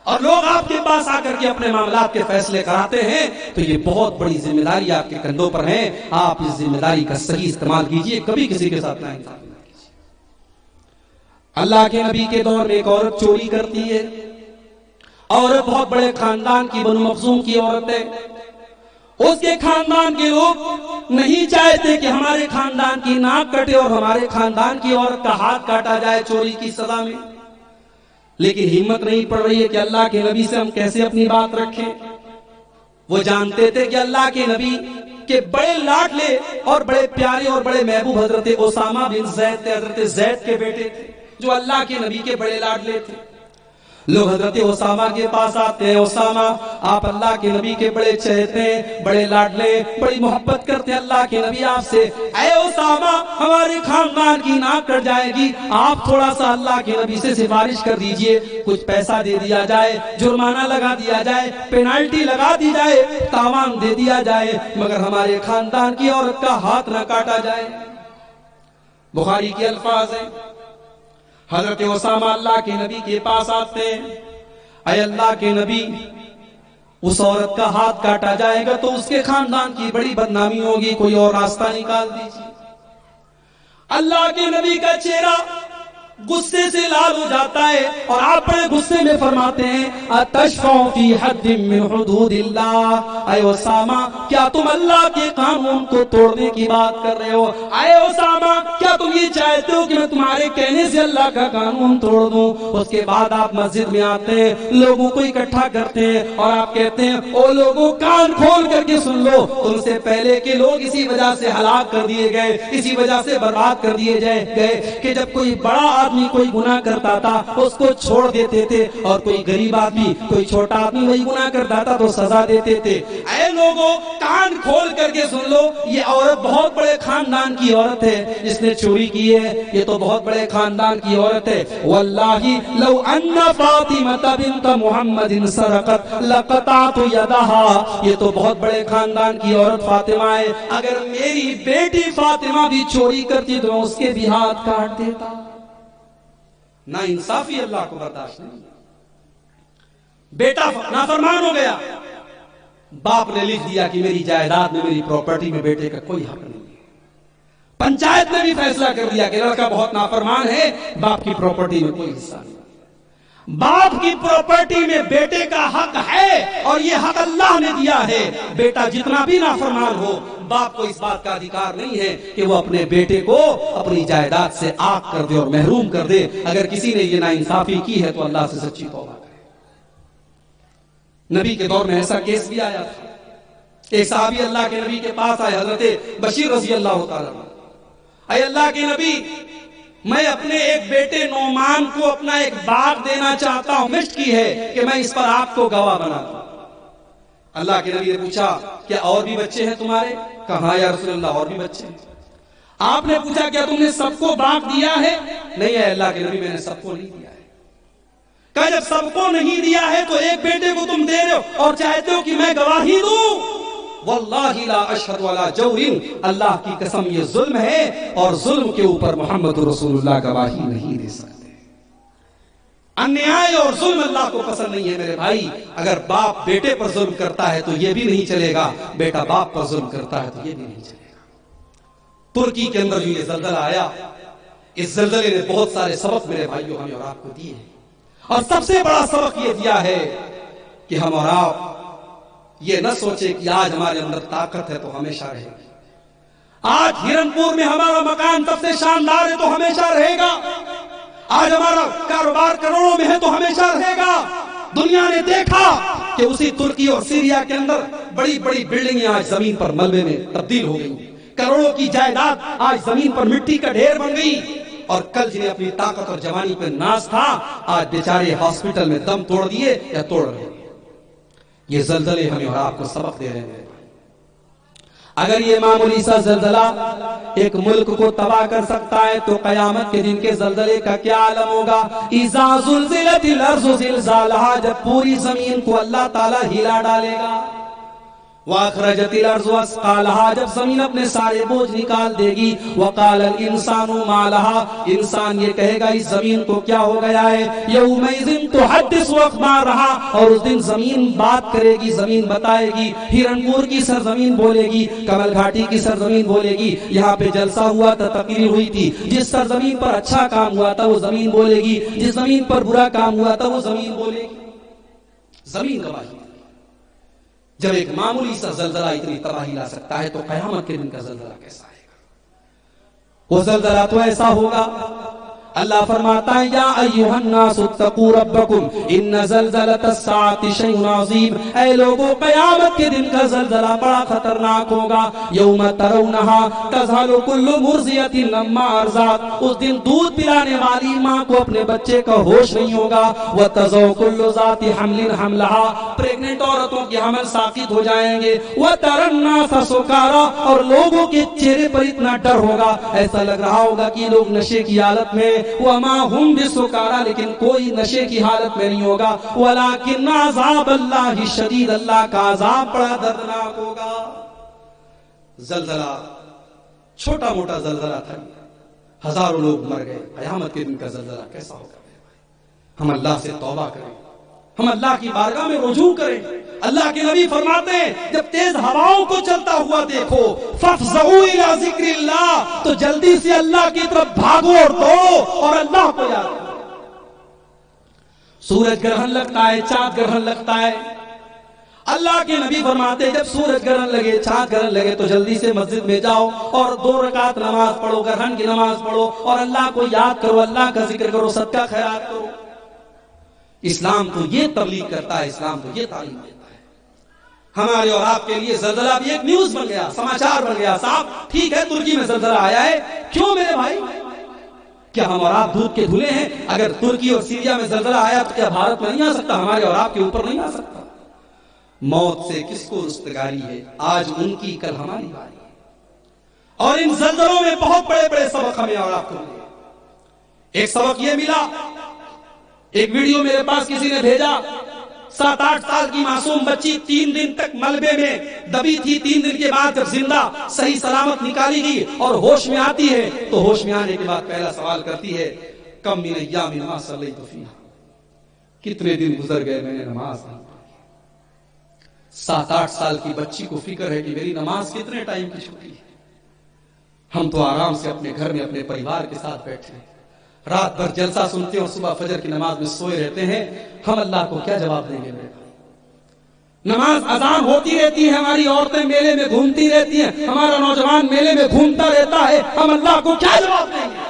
اور لوگ آپ کے پاس آ کر کے اپنے معاملات کے فیصلے کراتے ہیں تو یہ بہت بڑی ذمہ داری آپ کے کندھوں پر ہے۔ آپ اس ذمہ داری کا صحیح استعمال کیجئے، کبھی کسی کے ساتھ نہ انصافی نہ کیجئے۔ اللہ کے نبی کے دور میں ایک عورت چوری کرتی ہے، عورت بہت بڑے خاندان کی، بنو مخزوم کی عورت ہے. اس کے خاندان کے لوگ نہیں چاہتے کہ ہمارے خاندان کی ناک کٹے اور ہمارے خاندان کی عورت کا ہاتھ کاٹا جائے چوری کی سزا میں. لیکن ہمت نہیں پڑ رہی ہے کہ اللہ کے نبی سے ہم کیسے اپنی بات رکھیں. وہ جانتے تھے کہ اللہ کے نبی کے بڑے لاڈلے اور بڑے پیارے اور بڑے محبوب حضرت اسامہ بن زید تھے، حضرت زید کے بیٹے تھے جو اللہ کے نبی کے بڑے لاڈلے تھے. لوگ حضرت اسامہ کے پاس آتے ہیں، اسامہ آپ اللہ کے نبی کے بڑے چہتے ہیں، بڑے لاڈلے، بڑی محبت کرتے ہیں اللہ کے نبی آپ سے. اے اسامہ ہمارے خاندان کی ناک کٹ جائے گی، آپ تھوڑا سا اللہ کے نبی سے سفارش کر دیجئے، کچھ پیسہ دے دیا جائے، جرمانہ لگا دیا جائے، پینالٹی لگا دی جائے، تاوان دے دیا جائے، مگر ہمارے خاندان کی عورت کا ہاتھ نہ کاٹا جائے. بخاری کے الفاظ ہیں، حضرت اسامہ اللہ کے نبی کے پاس آتے ہیں. اے اللہ کے نبی، اس عورت کا ہاتھ کاٹا جائے گا تو اس کے خاندان کی بڑی بدنامی ہوگی، کوئی اور راستہ نکال دیجیے. اللہ کے نبی کا چہرہ غصے سے لال ہو جاتا ہے اور آپ بڑے غصے میں فرماتے ہیں، اتشفع فی حد من حدود اللہ. اے اسامہ کیا تم اللہ کے قانون کو توڑنے کی بات کر رہے ہو؟ اے اسامہ کیا تم یہ چاہتے ہو کہ میں تمہارے کہنے سے اللہ کا قانون توڑ دوں؟ اس کے بعد آپ مسجد میں آتے ہیں، لوگوں کو اکٹھا کرتے ہیں اور آپ کہتے ہیں، او لوگوں کان کھول کر کے سن لو، تم سے پہلے کے لوگ اسی وجہ سے ہلاک کر دیے گئے، اسی وجہ سے برباد کر دیے گئے کہ جب کوئی بڑا آدمی کوئی گناہ کرتا تھا اس کو چھوڑ دیتے تھے، اور کوئی غریب آدمی، کوئی چھوٹا آدمی وہی گناہ کرتا تھا تو سزا دیتے تھے. اے لوگوں کان کھول کر کے سن لو، یہ عورت بہت بڑے خاندان کی عورت ہے، جس نے چوری کی ہے یہ تو بہت بڑے خاندان کی عورت ہے. واللہ لو ان فاطمہ بنت محمد سرقت لقطعت یدها، یہ تو بہت بڑے خاندان کی عورت فاطمہ ہے، اگر میری بیٹی فاطمہ بھی چوری کرتی تو میں اس کے بھی ہاتھ کاٹ دیتا. نا انصافی اللہ کو برداشت نہیں. بیٹا نافرمان ہو گیا، باپ نے لکھ دیا کہ میری جائیداد میں، میری پراپرٹی میں بیٹے کا کوئی حق نہیں. پنچایت نے بھی فیصلہ کر دیا کہ لڑکا بہت نافرمان ہے، باپ کی پراپرٹی میں کوئی حصہ نہیں. باپ کی پراپرٹی میں بیٹے کا حق ہے اور یہ حق اللہ نے دیا ہے. بیٹا جتنا بھی نافرمان ہو، باپ کو اس بات کا ادھیکار نہیں ہے کہ وہ اپنے بیٹے کو اپنی جائیداد سے عاق کر دے اور محروم کر دے. اگر کسی نے یہ ناانصافی کی ہے تو اللہ سے سچی توبہ کرے. نبی کے دور میں ایسا کیس بھی آیا تھا. ایک صحابی اللہ کے نبی کے پاس آئے، حضرت بشیر رضی اللہ تعالیٰ عنہ. اے اللہ کے نبی، میں اپنے ایک بیٹے نعمان کو اپنا ایک باغ دینا چاہتا ہوں، مشت کی ہے کہ میں اس پر آپ کو گواہ بنا دوں. اللہ کے نبی نے پوچھا، کیا اور بھی بچے ہیں تمہارے؟ کہا یا رسول اللہ اور بھی بچے ہیں. آپ نے پوچھا، کیا تم نے سب کو باغ دیا ہے؟ نہیں ہے اللہ کے نبی، میں نے سب کو نہیں دیا ہے. کہا جب سب کو نہیں دیا ہے تو ایک بیٹے کو تم دے رہے ہو اور چاہتے ہو کہ میں گواہی دوں؟ واللہ لا اشہد ولا جور، اللہ کی قسم یہ ظلم ہے اور ظلم کے اوپر محمد رسول اللہ گواہی نہیں دے سکتے. انیائے اور ظلم اللہ کو پسند نہیں ہے میرے بھائی. اگر باپ بیٹے پر ظلم کرتا ہے تو یہ بھی نہیں چلے گا، بیٹا باپ پر ظلم کرتا ہے تو یہ بھی نہیں چلے گا. ترکی کے اندر جو یہ زلزلہ آیا، اس زلزلے نے بہت سارے سبق میرے بھائیوں ہمیں اور آپ کو دیے ہیں، اور سب سے بڑا سبق یہ دیا ہے کہ ہم اور آپ یہ نہ سوچے کہ آج ہمارے اندر طاقت ہے تو ہمیشہ رہے گی. آج ہرنپور میں ہمارا مکان سب سے شاندار ہے تو ہمیشہ رہے گا. آج ہمارا کاروبار کروڑوں میں ہے تو ہمیشہ رہے گا. دنیا نے دیکھا کہ اسی ترکی اور سیریا کے اندر بڑی بڑی بلڈنگیں آج زمین پر ملبے میں تبدیل ہو گئی. کروڑوں کی جائیداد آج زمین پر مٹی کا ڈھیر بن گئی. اور کل جنہیں اپنی طاقت اور جوانی پہ ناز تھا، آج بیچارے ہاسپٹل میں دم توڑ دیے یا توڑ رہے ہیں. یہ زلزلے ہمیں اور آپ کو سبق دے رہے ہیں. اگر یہ معمولی سا زلزلہ ایک ملک کو تباہ کر سکتا ہے تو قیامت کے دن کے زلزلے کا کیا عالم ہوگا. اذا زلزلت الارض زلزالها، جب پوری زمین کو اللہ تعالی ہلا ڈالے گا. وَأَخْرَجَتِ الْأَرْضُ أَثْقَالَهَا، جب زمین اپنے سارے بوجھ نکال دے گی. وَقَالَ الْإِنسَانُ مَا لَهَا، انسان یہ کہے گا اس زمین کو کیا ہو گیا ہے. يَوْمَئِذٍ تُحَدِّثُ أَخْبَارَهَا، اور اس دن زمین بات کرے گی، زمین بتائے گی. ہرنپور کی سرزمین بولے گی، کمل گھاٹی کی سرزمین بولے گی، یہاں پہ جلسہ ہوا تھا، تقریر ہوئی تھی. جس سرزمین پر اچھا کام ہوا تھا وہ زمین بولے گی، جس زمین پر برا کام ہوا تھا وہ زمین بولے گی. زمین گواہی. جب ایک معمولی سا زلزلہ اتنی تباہی لا سکتا ہے تو قیامت کے دن کا زلزلہ کیسا آئے گا؟ وہ زلزلہ تو ایسا ہوگا. اللہ فرماتا ہے یا ایھا الناس اتقوا ربکم ان زلزلۃ الساعۃ شیء عظیم، اے لوگوں قیامت کے دن کا زلزلہ بڑا خطرناک ہوگا. یوم ترونھا تذہل کل مرضعۃ عما ارضعت، اس دن دودھ پلانے والی ماں کو اپنے بچے کا ہوش نہیں ہوگا. وتضع کل ذات حمل حملھا، پریگننٹ عورتوں کے حمل ساقط ہو جائیں گے. وتری الناس سکارا، اور لوگوں کے چہرے پر اتنا ڈر ہوگا، ایسا لگ رہا ہوگا کہ لوگ نشے کی حالت میں. وما هم بسکارا، لیکن کوئی نشے کی حالت میں نہیں ہوگا. ولکن عذاب اللہ شدید، اللہ کا عذاب بڑا دردناک ہوگا. زلزلہ چھوٹا موٹا زلزلہ تھا، ہزاروں لوگ مر گئے. قیامت کے دن کا زلزلہ کیسا ہوگا؟ ہم اللہ سے توبہ کریں، ہم اللہ کی بارگاہ میں رجوع کریں. اللہ کے نبی فرماتے ہیں جب تیز ہواؤں کو چلتا ہوا دیکھو فافزعوا الی ذکر اللہ، تو جلدی سے اللہ کی طرف بھاگو اور دوڑو اور اللہ کو یاد کرو. سورج گرہن لگتا ہے، چاند گرہن لگتا ہے. اللہ کے نبی فرماتے ہیں جب سورج گرہن لگے، چاند گرہن لگے تو جلدی سے مسجد میں جاؤ اور 2 رکعت نماز پڑھو، گرہن کی نماز پڑھو اور اللہ کو یاد کرو، اللہ کا ذکر کرو، صدقہ خیرات کرو. اسلام تو یہ تبلیغ کرتا ہے، اسلام تو یہ تعلیم دیتا ہے. ہمارے اور آپ کے لیے زلزلہ بھی ایک نیوز بن گیا، سماچار بن گیا. صاحب ٹھیک ہے ترکی میں زلزلہ آیا ہے، کیوں میرے بھائی؟ کیا ہم اور آپ دودھ کے دھلے ہیں؟ اگر ترکی اور سیریا میں زلزلہ آیا تو کیا بھارت میں نہیں آ سکتا؟ ہمارے اور آپ کے اوپر نہیں آ سکتا؟ موت سے کس کو رستگاری ہے؟ آج ان کی، کل ہماری باری ہے. اور ان زلزلوں میں بہت بڑے بڑے سبق ہمیں اور آپ کو ملے. ایک سبق یہ ملا، ایک ویڈیو میرے پاس کسی نے بھیجا، 7-8 سال کی معصوم بچی 3 دن تک ملبے میں دبی تھی. 3 دن کے بعد جب زندہ صحیح سلامت نکالی گئی اور ہوش میں آتی ہے تو ہوش میں آنے کے بعد پہلا سوال کرتی ہے کم من ایام ما صلیت فیہا، کتنے دن گزر گئے میں نے نماز نہیں پڑھی. 7-8 سال کی بچی کو فکر ہے کہ میری نماز کتنے ٹائم کی چھوٹی ہے. ہم تو آرام سے اپنے گھر میں اپنے پریوار کے ساتھ بیٹھے ہیں، رات بھر جلسہ سنتے ہیں اور صبح فجر کی نماز میں سوئے رہتے ہیں. ہم اللہ کو کیا جواب دیں گے میرے بھائی؟ نماز اذان ہوتی رہتی ہے، ہماری عورتیں میلے میں گھومتی رہتی ہیں، ہمارا نوجوان میلے میں گھومتا رہتا ہے، ہم اللہ کو کیا جواب دیں گے؟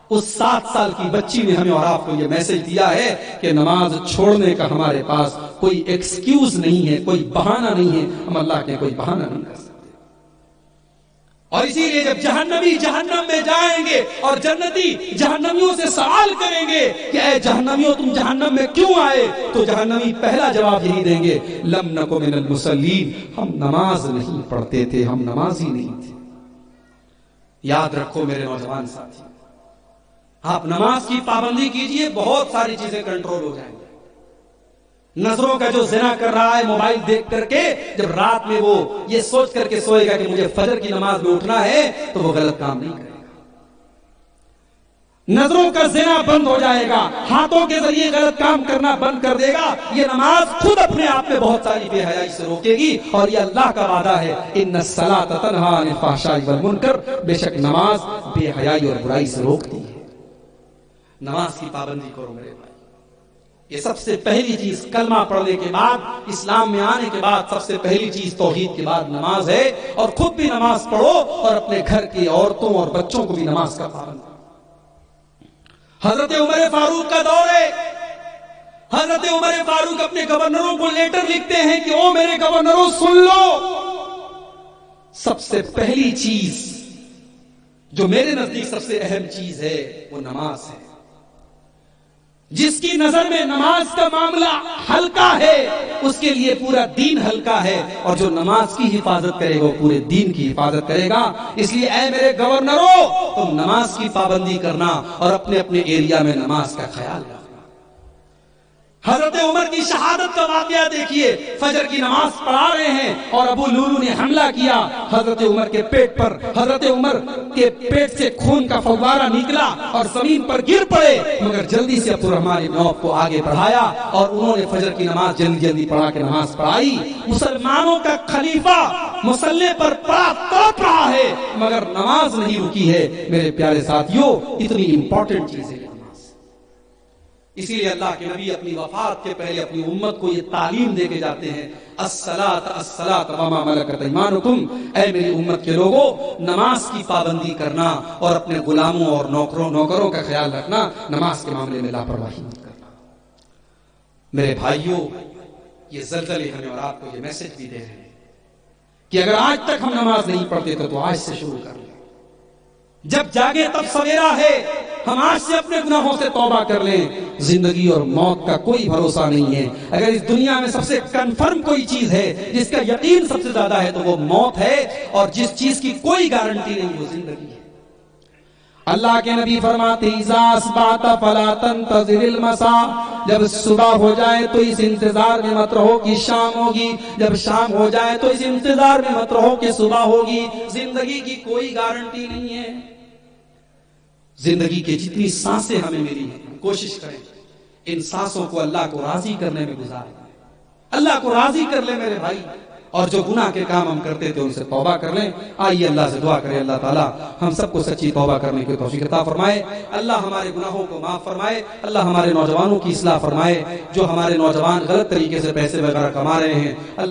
اس 7 سال کی بچی نے ہمیں اور آپ کو یہ میسج دیا ہے کہ نماز چھوڑنے کا ہمارے پاس کوئی ایکسکیوز نہیں ہے، کوئی بہانہ نہیں ہے. ہم اللہ کے کوئی بہانہ نہیں کر سکتے. اور اسی لیے جب جہنمی جہنم میں جائیں گے اور جنتی جہنمیوں سے سوال کریں گے کہ اے جہنمیوں تم جہنم میں کیوں آئے، تو جہنمی پہلا جواب یہی دیں گے لم نکو من المصلین، ہم نماز نہیں پڑھتے تھے، ہم نمازی نہیں تھے. یاد رکھو میرے نوجوان ساتھی، آپ نماز کی پابندی کیجئے، بہت ساری چیزیں کنٹرول ہو جائیں گے. نظروں کا جو زنا کر رہا ہے موبائل دیکھ کر کے، جب رات میں وہ یہ سوچ کر کے سوئے گا کہ مجھے فجر کی نماز میں اٹھنا ہے تو وہ غلط کام نہیں کرے گا. نظروں کا زنا بند ہو جائے گا، ہاتھوں کے ذریعے غلط کام کرنا بند کر دے گا. یہ نماز خود اپنے آپ میں بہت ساری بے حیائی سے روکے گی، اور یہ اللہ کا وعدہ ہے ان الصلاۃ تنہی عن الفحشاء والمنکر، بے شک نماز بے حیائی اور برائی سے روکتی ہے. نماز کی پابندی کرو میرے بھائی. یہ سب سے پہلی چیز کلمہ پڑھنے کے بعد، اسلام میں آنے کے بعد سب سے پہلی چیز توحید کے بعد نماز ہے. اور خود بھی نماز پڑھو اور اپنے گھر کی عورتوں اور بچوں کو بھی نماز کا پابند کرو. حضرت عمر فاروق کا دور ہے. حضرت عمر فاروق اپنے گورنروں کو لیٹر لکھتے ہیں کہ او میرے گورنروں سن لو، سب سے پہلی چیز جو میرے نزدیک سب سے اہم چیز ہے وہ نماز ہے. جس کی نظر میں نماز کا معاملہ ہلکا ہے اس کے لیے پورا دین ہلکا ہے، اور جو نماز کی حفاظت کرے گا وہ پورے دین کی حفاظت کرے گا. اس لیے اے میرے گورنروں، تم نماز کی پابندی کرنا اور اپنے اپنے ایریا میں نماز کا خیال رکھنا. حضرت عمر کی شہادت کا واقعہ دیکھیے، فجر کی نماز پڑھا رہے ہیں اور ابو لولو نے حملہ کیا حضرت عمر کے پیٹ پر، حضرت عمر کے پیٹ سے خون کا فوارہ نکلا اور زمین پر گر پڑے، مگر جلدی سے عبد الرحمن بن عوف کو آگے بڑھایا اور انہوں نے فجر کی نماز جلدی جلدی پڑھا کے نماز پڑھائی۔ مسلمانوں کا خلیفہ مصلی پر پڑا تڑپ رہا ہے مگر نماز نہیں رکی ہے۔ میرے پیارے ساتھیوں، اتنی امپورٹنٹ چیز ہے نماز۔ اسی لیے اللہ کے نبی اپنی وفات کے پہلے اپنی امت کو یہ تعلیم دے کے جاتے ہیں، الصلاۃ الصلاۃ وما ملکت ایمانکم، اے میری امت کے لوگوں، نماز کی پابندی کرنا اور اپنے غلاموں اور نوکروں کا خیال رکھنا، نماز کے معاملے میں لاپرواہی مت کرنا۔ میرے بھائیوں، یہ زلزلے ہمیں اور آپ کو یہ میسج بھی دے رہے ہیں کہ اگر آج تک ہم نماز نہیں پڑھتے تو آج سے شروع کر لیں۔ جب جاگے تب سویرا ہے، ہم آج سے اپنے گناہوں سے توبہ کر لیں۔ زندگی اور موت کا کوئی بھروسہ نہیں ہے۔ اگر اس دنیا میں سب سے کنفرم کوئی چیز ہے جس کا یقین سب سے زیادہ ہے تو وہ موت ہے، اور جس چیز کی کوئی گارنٹی نہیں وہ زندگی ہے۔ اللہ کے نبی فرماتے ہیں اذا اصبحت فلا تنتظر المساء، جب صبح ہو جائے تو اس انتظار میں مت رہو کہ شام ہوگی، جب شام ہو جائے تو اس انتظار میں مت رہو کہ صبح ہوگی۔ زندگی کی کوئی گارنٹی نہیں ہے۔ زندگی کے جتنی سانسیں ہمیں ملی ہیں، کوشش کریں ان سانسوں کو اللہ کو راضی کرنے میں گزاریں۔ اللہ کو راضی کر لیں میرے بھائی، اور جو گناہ کے کام ہم کرتے تھے ان سے توبہ کر لیں۔ آئیے اللہ سے دعا کریں، اللہ تعالیٰ ہم سب کو سچی توبہ کرنے کی توفیق عطا فرمائے۔ اللہ ہمارے گناہوں کو معاف فرمائے۔ اللہ ہمارے نوجوانوں کی اصلاح فرمائے، جو ہمارے نوجوان غلط طریقے سے پیسے وغیرہ کما رہے ہیں۔